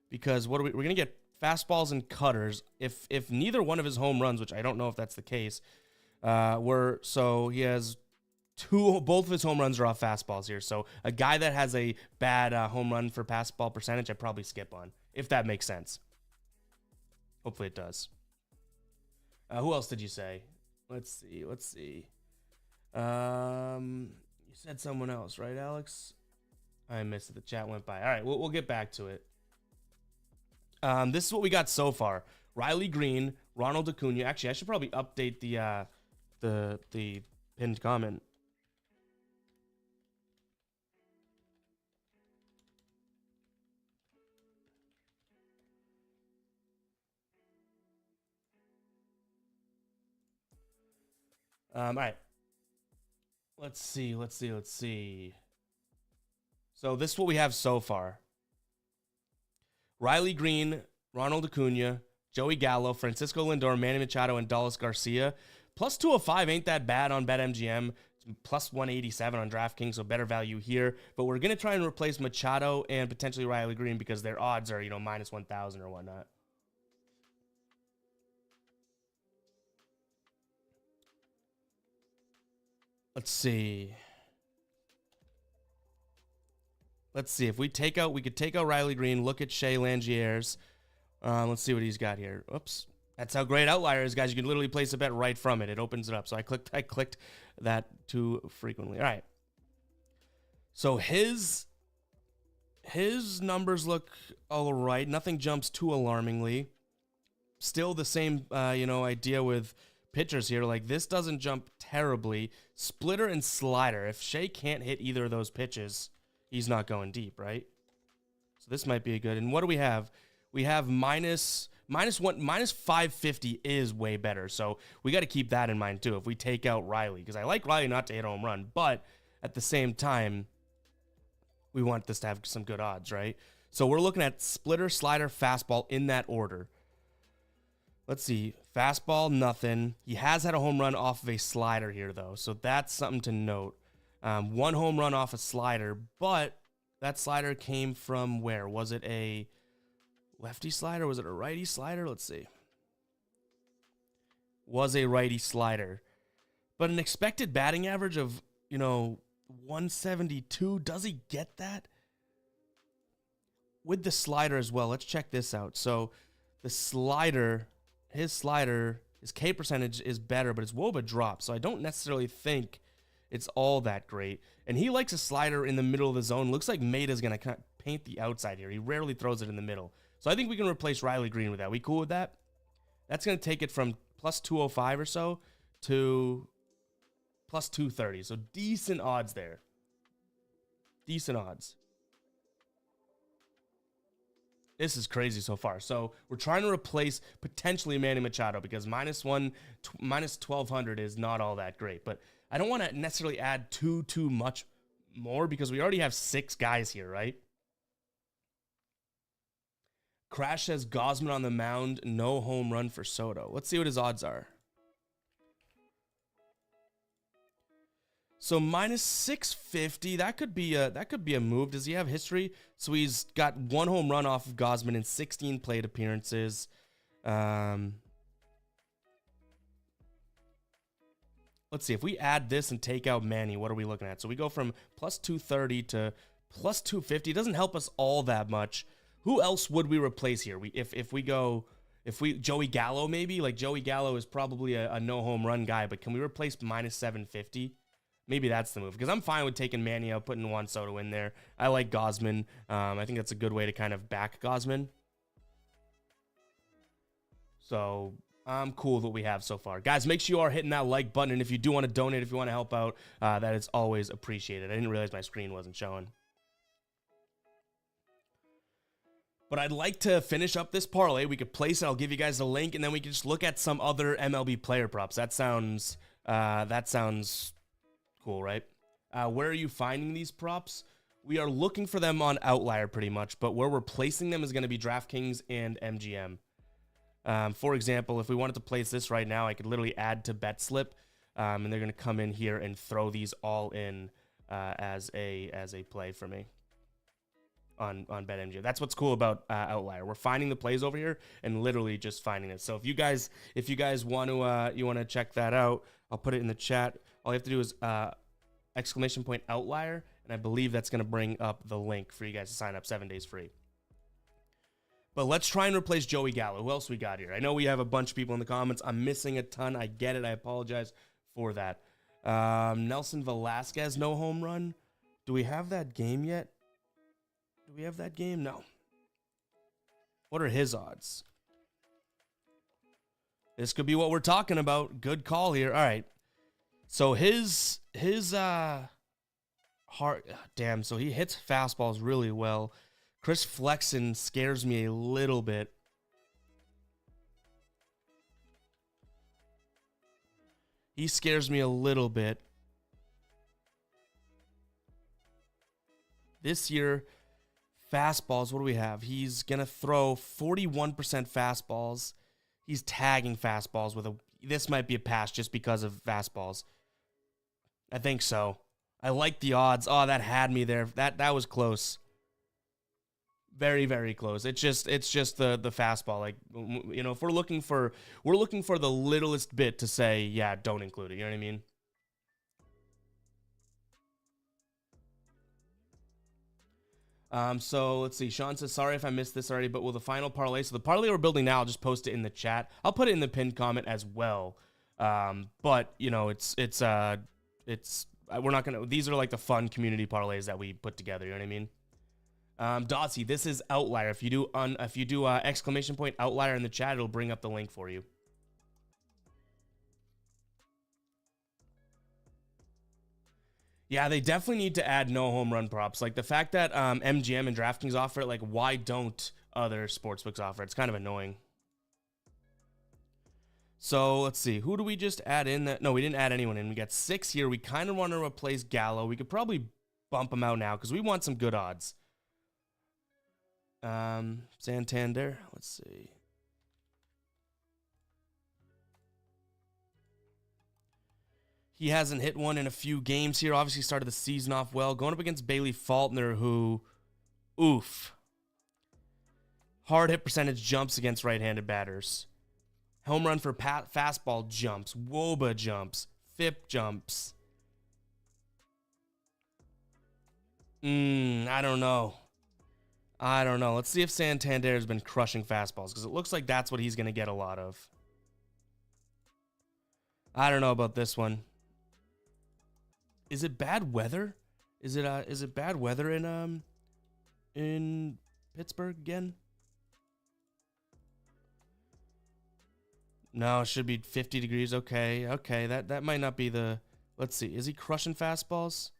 Because what are we're going to get fastballs and cutters. If neither one of his home runs, which I don't know if that's the case, so he has both of his home runs are off fastballs here. So a guy that has a bad home run for fastball percentage, I probably skip on, if that makes sense. Hopefully it does. Who else did you say? Let's see. You said someone else, right, Alex? I missed it. The chat went by. All right, we'll get back to it. This is what we got so far. Riley Green, Ronald Acuna. Actually, I should probably update the pinned comment. All right. Let's see. So this is what we have so far. Riley Green, Ronald Acuna, Joey Gallo, Francisco Lindor, Manny Machado, and Dallas Garcia. Plus 205 ain't that bad on BetMGM. Plus 187 on DraftKings, so better value here. But we're going to try and replace Machado and potentially Riley Green because their odds are, minus 1,000 or whatnot. Let's see. If we could take out Riley Green, look at Shea Langieres. Let's see what he's got here. Oops. That's how great Outlier is, guys. You can literally place a bet right from it. It opens it up. So I clicked that too frequently. All right. So his numbers look all right. Nothing jumps too alarmingly. Still the same, idea with pitchers here. Like, this doesn't jump terribly. Splitter and slider. If Shea can't hit either of those pitches, he's not going deep, right? So this might be a good. And what do we have? We have minus 550 is way better. So we got to keep that in mind too. If we take out Riley, because I like Riley not to hit a home run, but at the same time, we want this to have some good odds, right? So we're looking at splitter, slider, fastball in that order. Let's see. Fastball, nothing. He has had a home run off of a slider here, though. So that's something to note. 1 home run off a slider, but that slider came from where? Was it a lefty slider? Was it a righty slider? Let's see. Was a righty slider. But an expected batting average of, 172. Does he get that? With the slider as well. Let's check this out. So the slider, his K percentage is better, but his WOBA drops. So I don't necessarily think it's all that great. And he likes a slider in the middle of the zone. Looks like Maeda's going to paint the outside here. He rarely throws it in the middle. So I think we can replace Riley Green with that. We cool with that? That's going to take it from plus 205 or so to plus 230. So decent odds there. Decent odds. This is crazy so far. So we're trying to replace potentially Manny Machado because minus 1,200 is not all that great. But I don't want to necessarily add too much more because we already have 6 guys here, right? Crash says Gosman on the mound, no home run for Soto. Let's see what his odds are. So minus 650, that could be a move. Does he have history? So he's got 1 home run off of Gosman in 16 plate appearances. Let's see, if we add this and take out Manny, what are we looking at? So we go from plus 230 to plus 250. It doesn't help us all that much. Who else would we replace here? Joey Gallo maybe? Like Joey Gallo is probably a no home run guy, but can we replace minus 750? Maybe that's the move, because I'm fine with taking Manny out, putting Juan Soto in there. I like Gosman. I think that's a good way to kind of back Gosman. So I'm cool with what we have so far. Guys, make sure you are hitting that like button, and if you do want to donate, if you want to help out, that is always appreciated. I didn't realize my screen wasn't showing. But I'd like to finish up this parlay. We could place it. I'll give you guys the link, and then we can just look at some other MLB player props. That sounds cool, right? Where are you finding these props? We are looking for them on Outlier pretty much, but where we're placing them is going to be DraftKings and MGM. For example, if we wanted to place this right now, I could literally add to BetSlip, and they're going to come in here and throw these all in as a play for me on BetMGM. That's what's cool about Outlier. We're finding the plays over here and literally just finding it. So if you guys want to check that out, I'll put it in the chat. All you have to do is !outlier, and I believe that's going to bring up the link for you guys to sign up 7 days free. But let's try and replace Joey Gallo. Who else we got here? I know we have a bunch of people in the comments. I'm missing a ton. I get it. I apologize for that. Nelson Velasquez, no home run. Do we have that game yet? Do we have that game? No. What are his odds? This could be what we're talking about. Good call here. All right. So his heart, damn, so he hits fastballs really well. Chris Flexen scares me a little bit. He scares me a little bit. This year, fastballs, what do we have? He's going to throw 41% fastballs. He's tagging fastballs with this might be a pass just because of fastballs. I think so. I like the odds. Oh, that had me there. That was close. Very, very close. It's just the fastball. Like, you know, if we're looking for the littlest bit to say, yeah, don't include it. You know what I mean? So let's see. Sean says, sorry if I missed this already, but will the final parlay? So the parlay we're building now, I'll just post it in the chat. I'll put it in the pinned comment as well. But you know, it's we're not gonna. These are like the fun community parlays that we put together. You know what I mean? Dotsie, this is Outlier. If you do exclamation point Outlier in the chat, it'll bring up the link for you. Yeah, they definitely need to add no home run props. Like the fact that MGM and DraftKings offer it, like why don't other sportsbooks offer it? It's kind of annoying. So let's see. Who do we just add in? No, we didn't add anyone in. We got 6 here. We kind of want to replace Gallo. We could probably bump him out now because we want some good odds. Santander. Let's see. He hasn't hit one in a few games here. Obviously started the season off well. Going up against Bailey Faulkner, who, oof. Hard hit percentage jumps against right-handed batters. Home run for fastball jumps. WOBA jumps. FIP jumps. I don't know. Let's see if Santander has been crushing fastballs because it looks like that's what he's going to get a lot of. I don't know about this one. Is it bad weather? Is it bad weather in Pittsburgh again? No, it should be 50 degrees. Okay, that might not be the. Let's see. Is he crushing fastballs?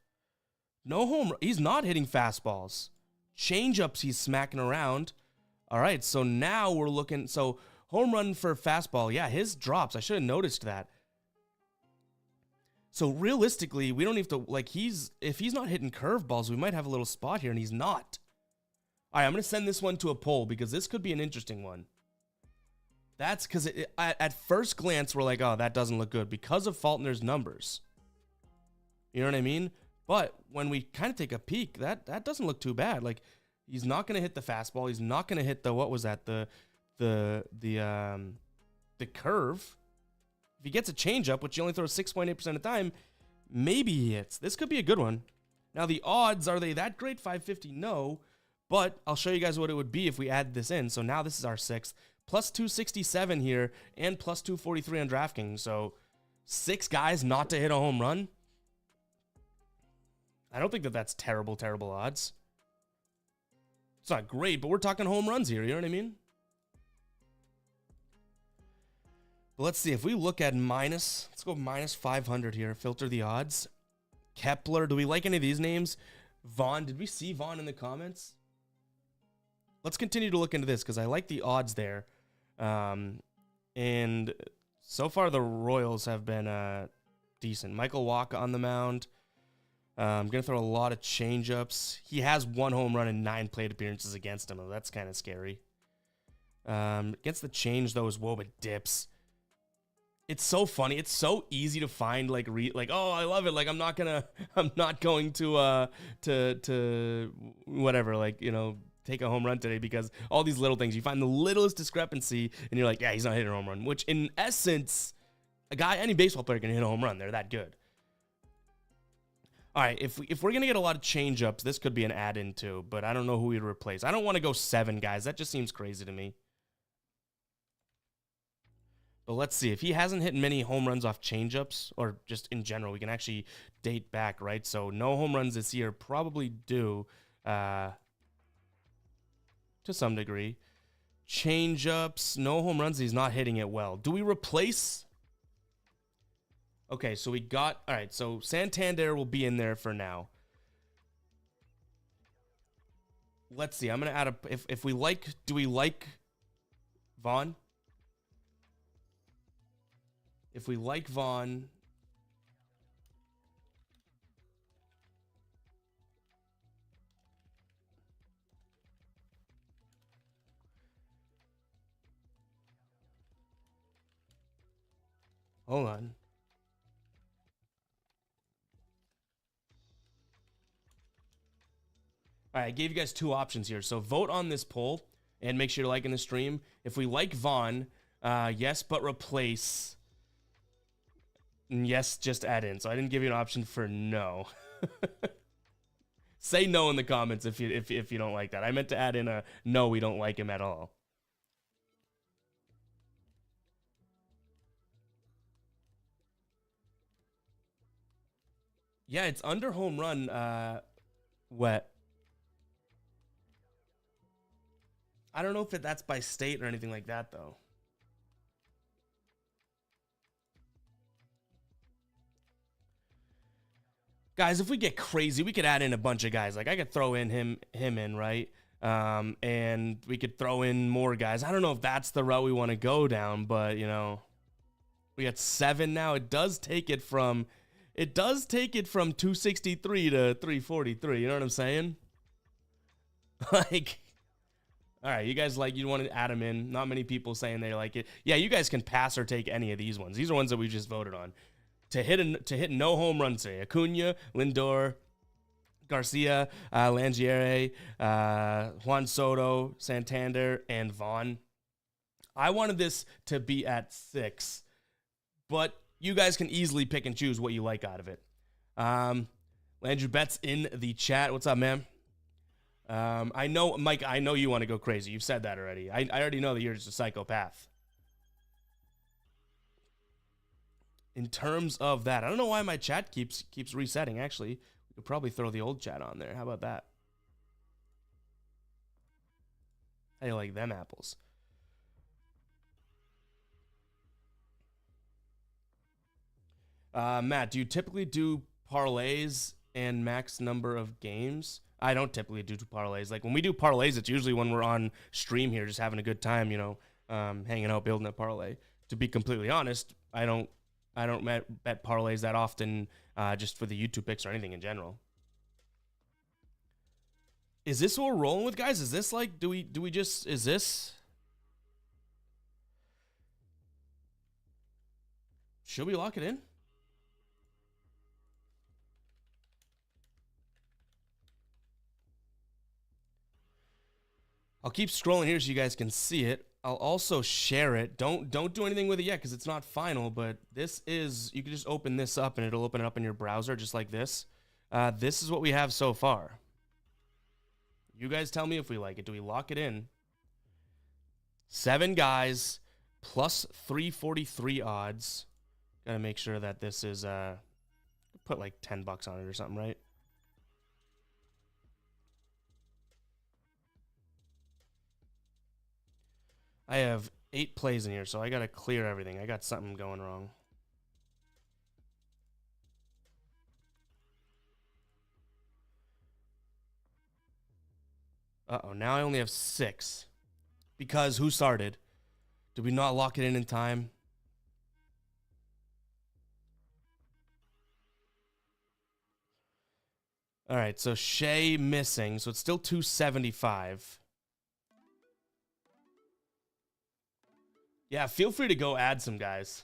No home. He's not hitting fastballs. Changeups he's smacking around. All right, so now we're looking. So home run for fastball. Yeah, his drops. I should have noticed that. So realistically, we don't have to, like, if he's not hitting curveballs, we might have a little spot here, and he's not. All right, I'm going to send this one to a poll because this could be an interesting one. That's because at first glance, we're like, oh, that doesn't look good because of Faulkner's numbers. You know what I mean? But when we kind of take a peek, that doesn't look too bad. Like, he's not going to hit the fastball. He's not going to hit the, what was that? The curve. If he gets a changeup, which he only throws 6.8% of the time, maybe he hits. This could be a good one. Now, the odds, are they that great? 550, no. But I'll show you guys what it would be if we add this in. So now this is our 6th. Plus 267 here and plus 243 on DraftKings. So 6 guys not to hit a home run. I don't think that's terrible odds. It's not great, but we're talking home runs here. You know what I mean? Let's see, if we look at let's go minus 500 here, filter the odds. Kepler, do we like any of these names? Vaughn, did we see Vaughn in the comments? Let's continue to look into this because I like the odds there. And so far the Royals have been decent. Michael Wacha on the mound. I'm going to throw a lot of changeups. He has 1 home run and 9 plate appearances against him. That's kind of scary. Against the change, though, as well, but dips. It's so funny. It's so easy to find, like, oh, I love it. Like, I'm not going to whatever, like, you know, take a home run today, because all these little things, you find the littlest discrepancy and you're like, yeah, he's not hitting a home run, which in essence, any baseball player can hit a home run. They're that good. All right, if we're going to get a lot of changeups, this could be an add-in too, but I don't know who we'd replace. I don't want to go 7 guys. That just seems crazy to me. But let's see. If he hasn't hit many home runs off changeups, or just in general, we can actually date back, right? So no home runs this year, probably due to some degree. Changeups, no home runs. He's not hitting it well. Do we replace? Okay, so we got, all right, so Santander will be in there for now. Let's see, I'm going to add if we like, do we like Vaughn? If we like Vaughn, hold on. All right, I gave you guys 2 options here. So vote on this poll and make sure you're liking the stream. If we like Vaughn, yes, but replace. Yes, just add in. So I didn't give you an option for no. Say no in the comments if you don't like that. I meant to add in a no, we don't like him at all. Yeah, it's under home run wet. I don't know if that's by state or anything like that, though. Guys, if we get crazy, we could add in a bunch of guys. Like, I could throw in him in, right? And we could throw in more guys. I don't know if that's the route we want to go down, but, you know, we got 7 now. It does take it from 263 to 343. You know what I'm saying? Like, all right, you guys you want to add them in. Not many people saying they like it. Yeah, you guys can pass or take any of these ones. These are ones that we just voted on. To hit no home runs today. Acuna, Lindor, Garcia, Langiere, Juan Soto, Santander, and Vaughn. I wanted this to be at 6, but you guys can easily pick and choose what you like out of it. Landry Betts in the chat. What's up, man? I know, Mike, I know you want to go crazy. You've said that already. I already know that you're just a psychopath. In terms of that, I don't know why my chat keeps resetting. Actually, we could probably throw the old chat on there. How about that? How do you like them apples? Matt, do you typically do parlays and max number of games? I don't typically do parlays. Like, when we do parlays, it's usually when we're on stream here, just having a good time, you know, hanging out, building a parlay. To be completely honest, I don't bet parlays that often, just for the YouTube picks or anything in general. Is this what we're rolling with, guys? Is this like, is this? Should we lock it in? I'll keep scrolling here so you guys can see it. I'll also share it. Don't do anything with it yet because it's not final, but this is, you can just open this up and it'll open it up in your browser just like this. This is what we have so far. You guys tell me if we like it. Do we lock it in? 7 guys plus 343 odds. Gotta make sure that this is, put like $10 on it or something, right? I have 8 plays in here, so I got to clear everything. I got something going wrong. Uh-oh, now I only have 6. Because who started? Did we not lock it in time? All right, so Shea missing, so it's still 275. Yeah, feel free to go add some guys.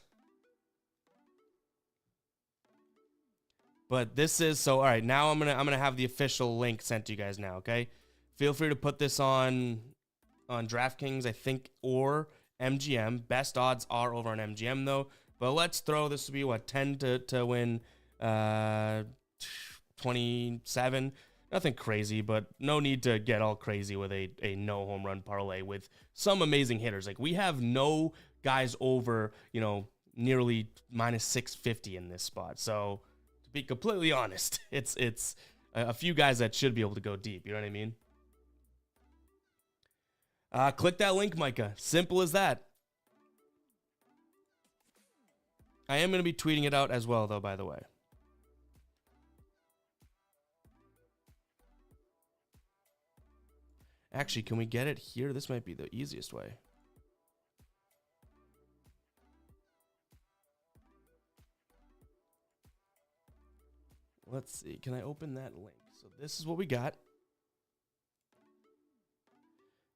But this is so all right, now I'm gonna have the official link sent to you guys now, okay? Feel free to put this on DraftKings, I think, or MGM. Best odds are over on MGM though. But let's throw this to be what, 10 to win 27. Nothing crazy, but no need to get all crazy with a no home run parlay with some amazing hitters. Like we have no guys over, nearly minus 650 in this spot. So to be completely honest, it's a few guys that should be able to go deep. You know what I mean? Click that link, Micah. Simple as that. I am going to be tweeting it out as well, though, by the way. Actually, can we get it here? This might be the easiest way. Let's see. Can I open that link? So this is what we got.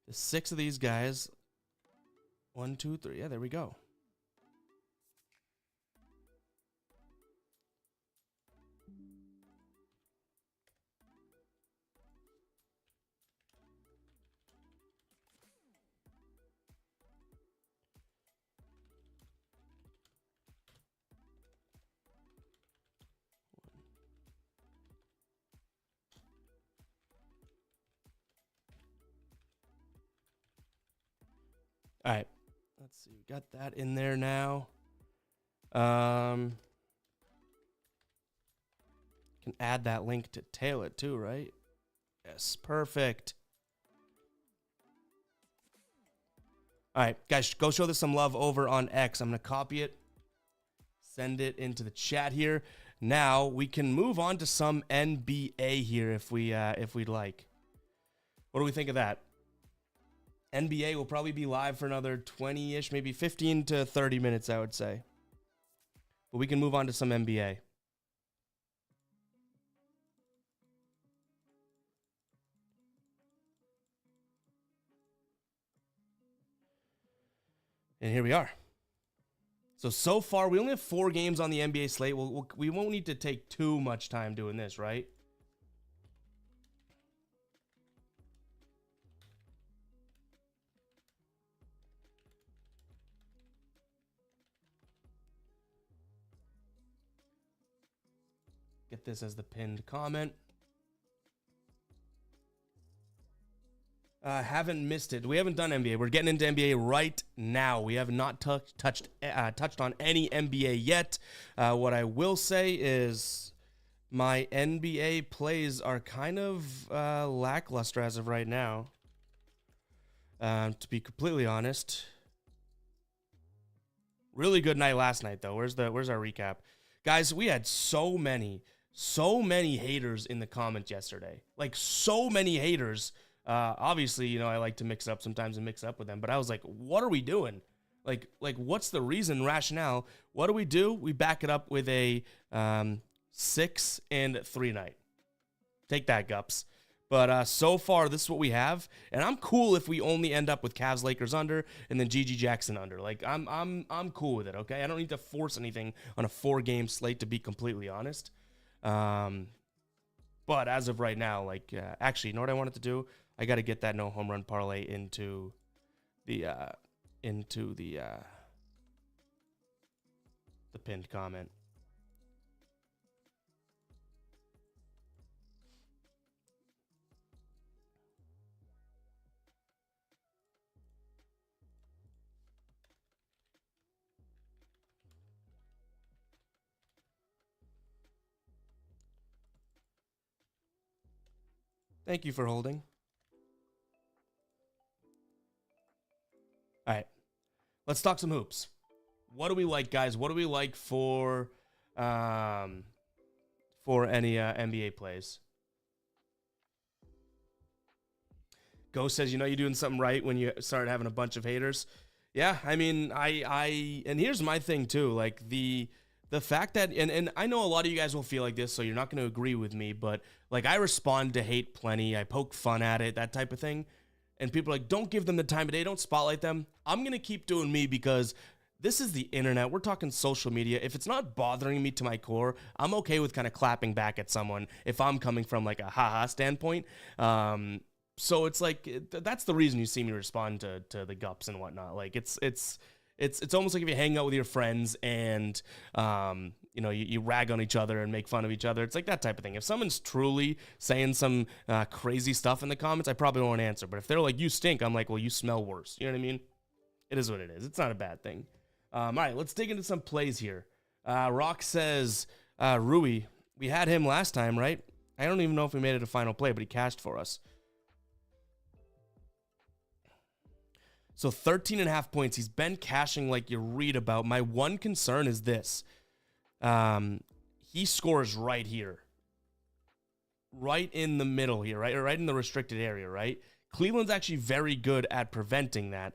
The 6 of these guys. 1, 2, 3. Yeah, there we go. All right, let's see. We got that in there now. Can add that link to tail it too, right? Yes, perfect. All right, guys, go show this some love over on X. I'm gonna copy it, send it into the chat here. Now we can move on to some NBA here if we'd like. What do we think of that? NBA will probably be live for another 20-ish, maybe 15 to 30 minutes, I would say. But we can move on to some NBA. And here we are. So far, we only have 4 games on the NBA slate. We won't need to take too much time doing this, right? Get this as the pinned comment. Haven't missed it. We haven't done NBA. We're getting into NBA right now. We have not touched on any NBA yet. What I will say is my NBA plays are kind of lackluster as of right now. To be completely honest. Really good night last night though. Where's our recap? Guys, we had so many haters in the comments yesterday. Like so many haters. Obviously, I like to mix it up sometimes and mix it up with them, but I was like, what are we doing? Like what's the reason, rationale? What do? We back it up with a 6-3 night. Take that, Gups. But so far, this is what we have, and I'm cool if we only end up with Cavs Lakers under and then GG Jackson under. Like I'm cool with it. Okay, I don't need to force anything on a 4-game slate, to be completely honest. But as of right now, actually, you know what I wanted to do? I got to get that no home run parlay into the pinned comment. Thank you for holding. All right, let's talk some hoops. What do we like, guys? What do we like for any NBA plays? Ghost says, you're doing something right when you start having a bunch of haters. Yeah, I mean, I and here's my thing too. Like the the fact that, and I know a lot of you guys will feel like this, so you're not going to agree with me, but like I respond to hate plenty. I poke fun at it, that type of thing. And people are like, don't give them the time of day. Don't spotlight them. I'm going to keep doing me because this is the internet. We're talking social media. If it's not bothering me to my core, I'm okay with kind of clapping back at someone if I'm coming from like a haha standpoint. So it's like, that's the reason you see me respond to the gups and whatnot. Like it's almost like if you hang out with your friends and, you rag on each other and make fun of each other. It's like that type of thing. If someone's truly saying some crazy stuff in the comments, I probably won't answer. But if they're like, you stink, I'm like, well, you smell worse. You know what I mean? It is what it is. It's not a bad thing. All right, let's dig into some plays here. Rock says, Rui, we had him last time, right? I don't even know if we made it a final play, but he cashed for us. So 13.5 points. He's been cashing like you read about. My one concern is this. He scores right here. Right in the middle here, right? Or right in the restricted area, right? Cleveland's actually very good at preventing that.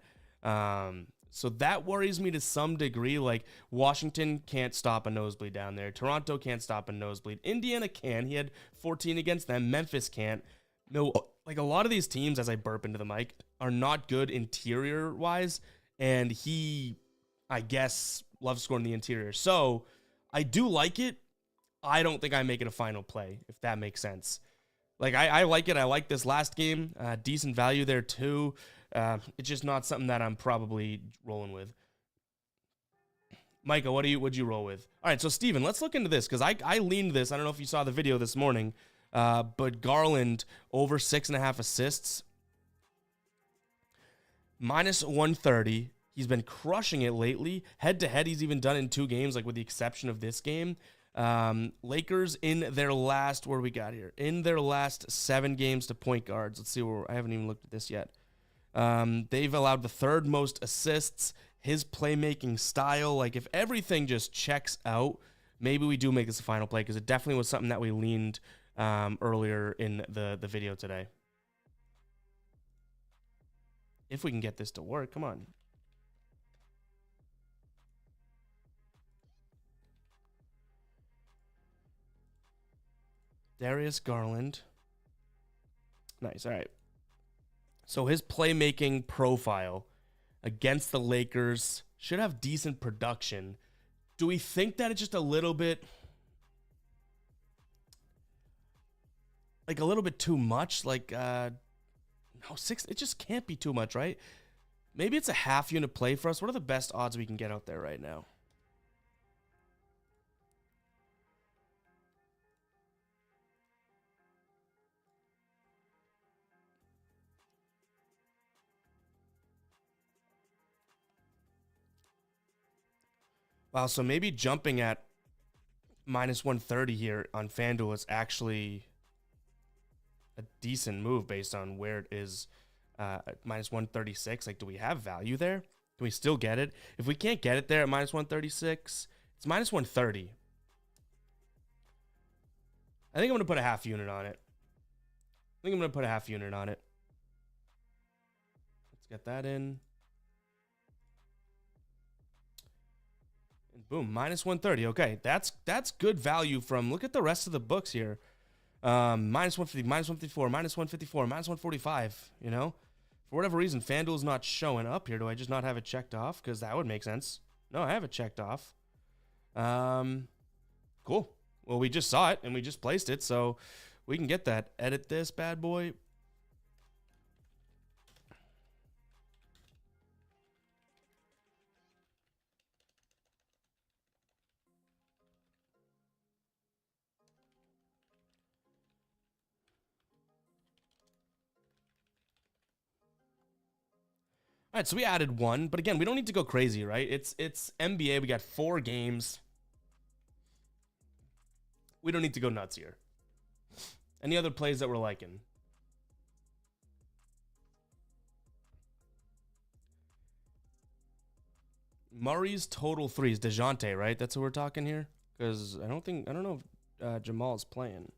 So that worries me to some degree. Like, Washington can't stop a nosebleed down there. Toronto can't stop a nosebleed. Indiana can. He had 14 against them. Memphis can't. No, like a lot of these teams, as I burp into the mic, are not good interior-wise, and he, I guess, loves scoring the interior. So I do like it. I don't think I make it a final play, if that makes sense. Like, I like it. I like this last game. Decent value there, too. It's just not something that I'm probably rolling with. Micah, what'd you roll with? All right, so Steven, let's look into this, because I leaned this. I don't know if you saw the video this morning. But Garland over 6.5 assists, minus 130. He's been crushing it lately. Head to head, he's even done in 2 games, like with the exception of this game. Lakers in their last, where we got here? In their last 7 games to point guards. Let's see where I haven't even looked at this yet. They've allowed the 3rd most assists. His playmaking style, like if everything just checks out, maybe we do make this a final play, because it definitely was something that we leaned earlier in the video today. If we can get this to work, come on. Darius Garland. Nice, all right. So his playmaking profile against the Lakers should have decent production. Do we think that it's just a little bit... like a little bit too much? Like, no, 6, it just can't be too much, right? Maybe it's a half unit play for us. What are the best odds we can get out there right now? Wow, so maybe jumping at minus 130 here on FanDuel is actually a decent move based on where it is minus 136. Like, do we have value there? Can we still get it? If we can't get it there at minus 136, it's minus 130. I think I'm going to put a half unit on it. Let's get that in. And boom, minus 130. Okay, that's good value from, look at the rest of the books here. Minus 150, minus 154, minus 154, minus 145, you know? For whatever reason, FanDuel's not showing up here. Do I just not have it checked off? Because that would make sense. No, I have it checked off. Cool. Well, we just saw it, and we just placed it, so we can get that. Edit this bad boy. All right, so we added 1, but again, we don't need to go crazy, right? It's NBA. We got 4 games. We don't need to go nuts here. Any other plays that we're liking? Murray's total threes. DeJounte, right? That's what we're talking here? Because I don't know if Jamal's playing.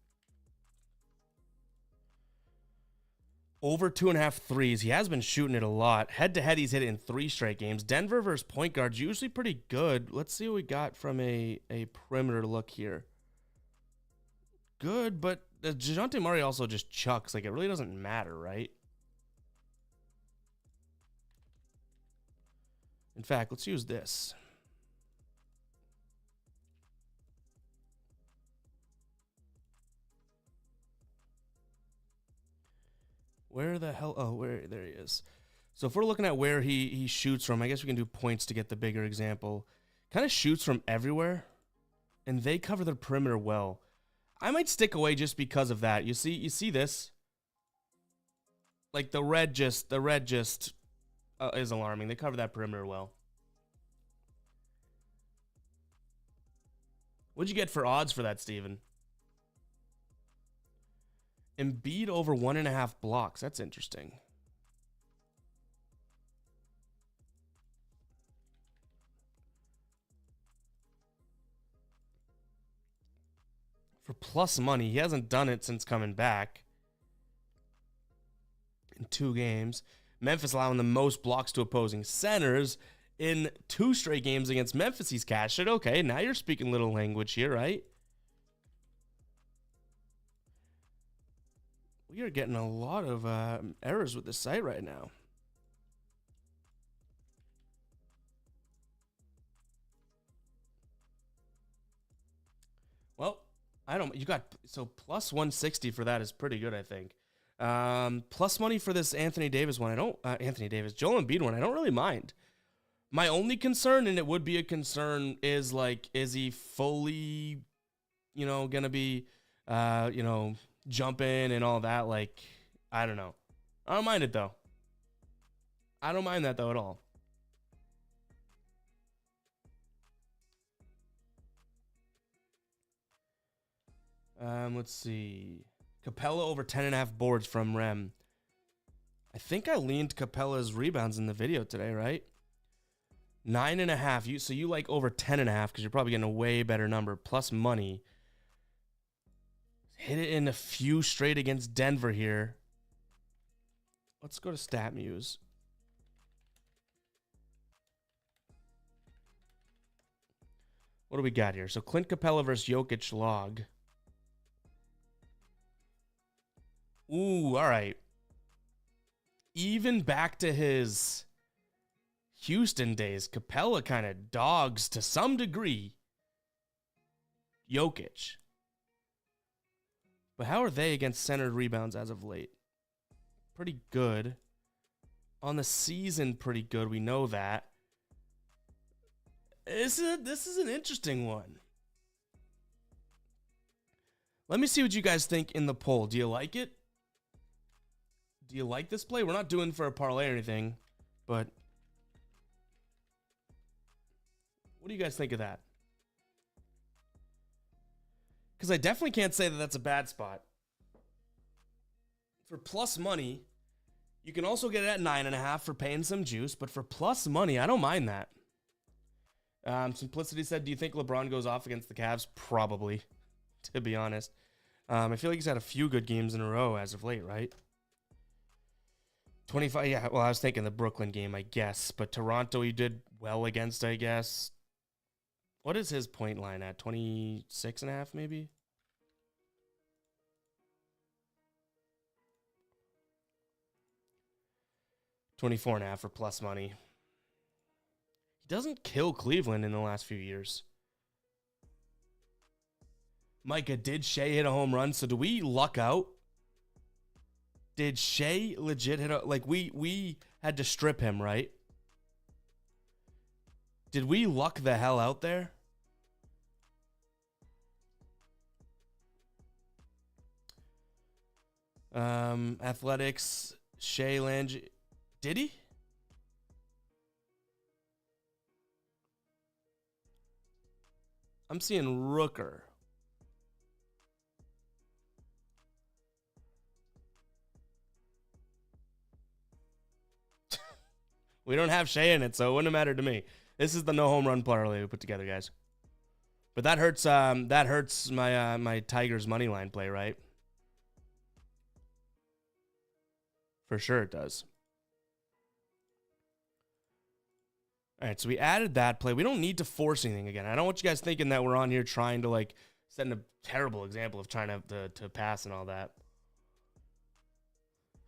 Over 2.5 threes. He has been shooting it a lot. Head-to-head, he's hit it in 3 straight games. Denver versus point guards, usually pretty good. Let's see what we got from a perimeter look here. Good, but DeJounte Murray also just chucks. Like, it really doesn't matter, right? In fact, let's use this. Where the hell? Oh, there he is. So if we're looking at where he shoots from, I guess we can do points to get the bigger example. Kind of shoots from everywhere, and they cover the perimeter well. I might stick away just because of that. You see this? Like the red just is alarming. They cover that perimeter well. What'd you get for odds for that, Steven? Embiid over 1.5 blocks. That's interesting. For plus money, he hasn't done it since coming back in 2 games. Memphis allowing the most blocks to opposing centers in 2 straight games against Memphis. He's cashed it. Okay, now you're speaking little language here, right? We are getting a lot of errors with this site right now. Well, you got, so plus 160 for that is pretty good, I think. Plus money for this Anthony Davis one. Joel Embiid one, I don't really mind. My only concern, and it would be a concern, is like, is he fully, going to be, jumping and all that? Like, I don't know. I don't mind it, though. I don't mind that, though, at all. Let's see. Capella over 10.5 boards from Rem. I think I leaned Capella's rebounds in the video today, right? 9.5. So you like over 10.5 because you're probably getting a way better number. Plus money. Hit it in a few straight against Denver here. Let's go to StatMuse. What do we got here? So Clint Capella versus Jokic log. Ooh, all right. Even back to his Houston days, Capella kind of dogs to some degree Jokic. But how are they against centered rebounds as of late? Pretty good. On the season, pretty good. We know that. This is an interesting one. Let me see what you guys think in the poll. Do you like it? Do you like this play? We're not doing for a parlay or anything, but what do you guys think of that? Because I definitely can't say that that's a bad spot. For plus money, you can also get it at 9.5 for paying some juice, but for plus money, I don't mind that. Simplicity said, do you think LeBron goes off against the Cavs? Probably, to be honest. I feel like he's had a few good games in a row as of late, right? 25, yeah, well, I was thinking the Brooklyn game, I guess. But Toronto, he did well against, I guess. What is his point line at? 26.5, maybe? $24.5 for plus money. He doesn't kill Cleveland in the last few years. Micah, did Shea hit a home run? So do we luck out? Did Shea legit hit a... Like, we had to strip him, right? Did we luck the hell out there? Athletics, Shea Lange... Did he? I'm seeing Rooker. We don't have Shea in it, so it wouldn't matter to me. This is the no home run parlay we put together, guys. But that hurts. That hurts my my Tigers money line play, right? For sure it does. All right, so we added that play. We don't need to force anything again. I don't want you guys thinking that we're on here trying to like set a terrible example of trying to pass and all that.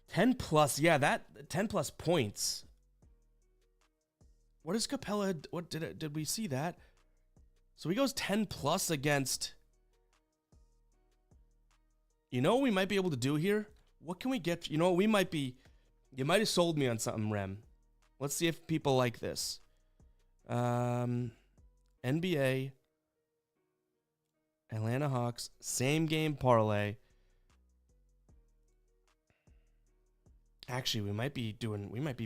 10 plus, yeah, that 10 plus points. What is Capella? What did we see that? So he goes 10 plus against. You know what we might be able to do here? What can we get? You know what we might be. You might have sold me on something, Rem. Let's see if people like this. NBA, Atlanta Hawks, same game parlay. Actually, we might be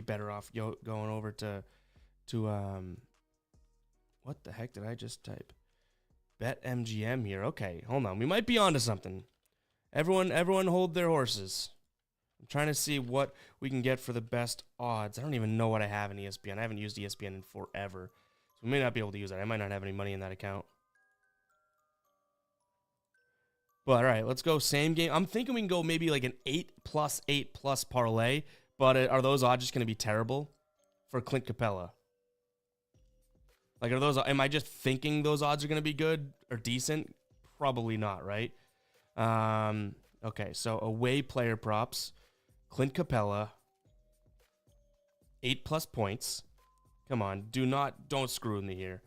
better off going over to what the heck did I just type? Bet MGM here. Okay, hold on. We might be onto something. Everyone hold their horses. I'm trying to see what we can get for the best odds. I don't even know what I have in ESPN. I haven't used ESPN in forever. So we may not be able to use that. I might not have any money in that account. But all right, let's go same game. I'm thinking we can go maybe like an 8+8+ parlay. But are those odds just going to be terrible for Clint Capella? Like, am I just thinking those odds are going to be good or decent? Probably not, right? Okay, so away player props. Clint Capella, 8+ points. Come on, don't screw with me here.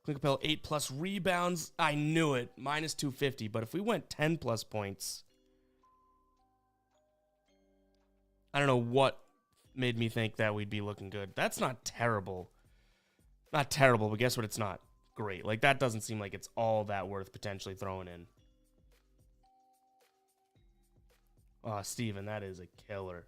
Clint Capella, 8+ rebounds. I knew it, -250. But if we went 10+ points, I don't know what made me think that we'd be looking good. That's not terrible. Not terrible, but guess what? It's not great. Like, that doesn't seem like it's all that worth potentially throwing in. Oh, Steven, that is a killer.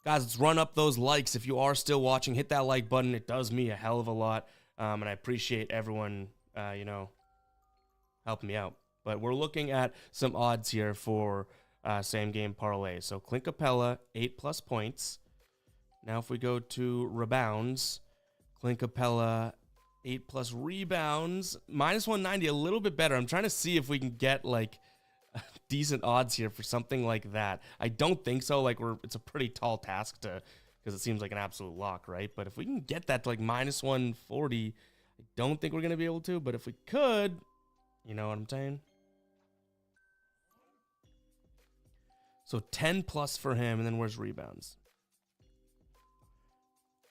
Guys, let's run up those likes. If you are still watching, hit that like button. It does me a hell of a lot, and I appreciate everyone, helping me out. But we're looking at some odds here for same game parlay. So Clint Capella, 8+ points. Now if we go to rebounds, Clint Capella, 8+ rebounds, -190, a little bit better. I'm trying to see if we can get like decent odds here for something like that. I don't think so. Like it's a pretty tall task because it seems like an absolute lock, right? But if we can get that to like -140, I don't think we're gonna be able to. But if we could, you know what I'm saying? So 10+ for him, and then where's rebounds?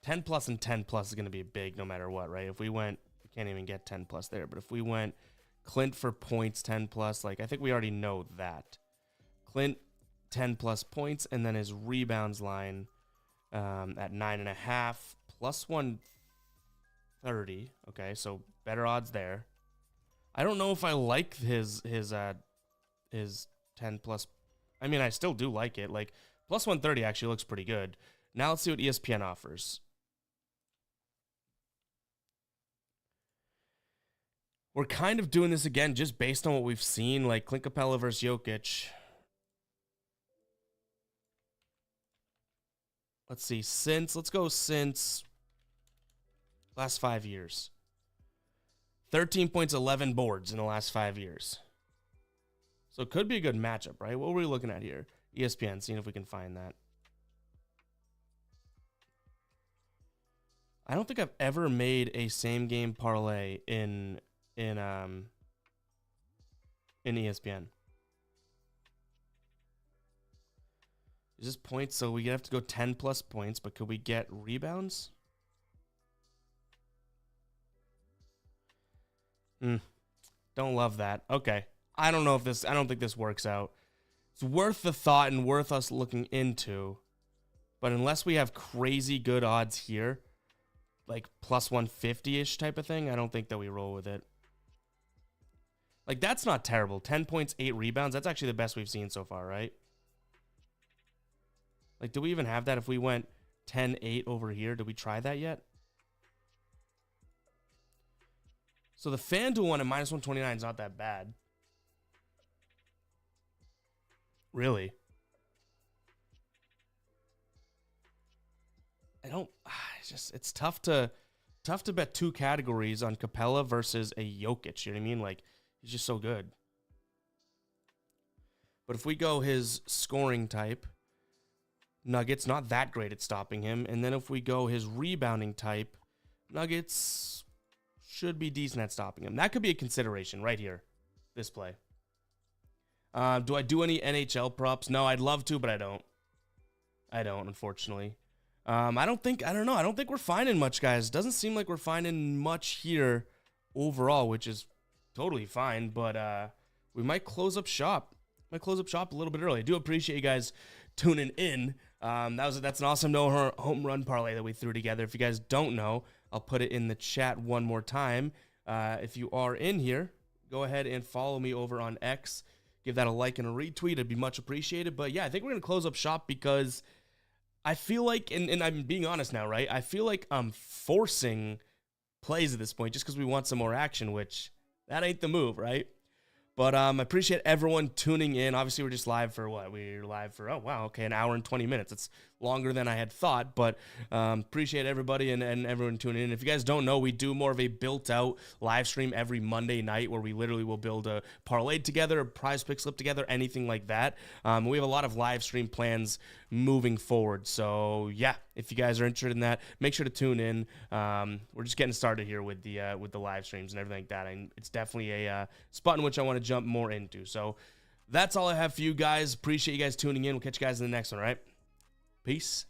10+ and 10+ is going to be big no matter what, right? If we can't even get 10+ there, but if we went Clint for points, 10+, like I think we already know that. Clint, 10+ points, and then his rebounds line at 9.5, +130. Okay, so better odds there. I don't know if I like his 10+. I mean, I still do like it. Like, +130 actually looks pretty good. Now let's see what ESPN offers. We're kind of doing this again just based on what we've seen, like Clint Capella versus Jokic. Let's see, let's go since last 5 years. 13 points, 11 boards in the last 5 years. So it could be a good matchup, right? What were we looking at here? ESPN, seeing if we can find that. I don't think I've ever made a same game parlay in ESPN. Is this points? So we have to go 10+ points, but could we get rebounds? Don't love that. Okay. I don't think this works out. It's worth the thought and worth us looking into. But unless we have crazy good odds here, like +150-ish type of thing, I don't think that we roll with it. Like, that's not terrible. 10 points, 8 rebounds. That's actually the best we've seen so far, right? Like, do we even have that if we went 10-8 over here? Did we try that yet? So the FanDuel one at -129 is not that bad. Really? It's tough to bet two categories on Capella versus a Jokic. You know what I mean? Like, he's just so good. But if we go his scoring type, Nuggets, not that great at stopping him. And then if we go his rebounding type, Nuggets should be decent at stopping him. That could be a consideration right here, this play. Do I do any NHL props? No, I'd love to, but I don't. I don't, unfortunately. I don't think we're finding much, guys. Doesn't seem like we're finding much here overall, which is totally fine, but we might close up shop. Might close up shop a little bit early. I do appreciate you guys tuning in. That's an awesome no home run parlay that we threw together. If you guys don't know, I'll put it in the chat one more time. If you are in here, go ahead and follow me over on X. Give that a like and a retweet. It'd be much appreciated. But yeah, I think we're going to close up shop because I feel like, and I'm being honest now, right? I feel like I'm forcing plays at this point just because we want some more action, which that ain't the move, right? But I appreciate everyone tuning in. Obviously, we're just live for what? We're live for, oh, wow, okay, an hour and 20 minutes. It's longer than I had thought, but appreciate everybody and everyone tuning in. If you guys don't know, we do more of a built-out live stream every Monday night where we literally will build a parlay together, a prize pick slip together, anything like that. We have a lot of live stream plans moving forward. So, yeah, if you guys are interested in that, make sure to tune in. We're just getting started here with the live streams and everything like that. And it's definitely a spot in which I want to jump more into. So that's all I have for you guys. Appreciate you guys tuning in. We'll catch you guys in the next one, all right? Peace.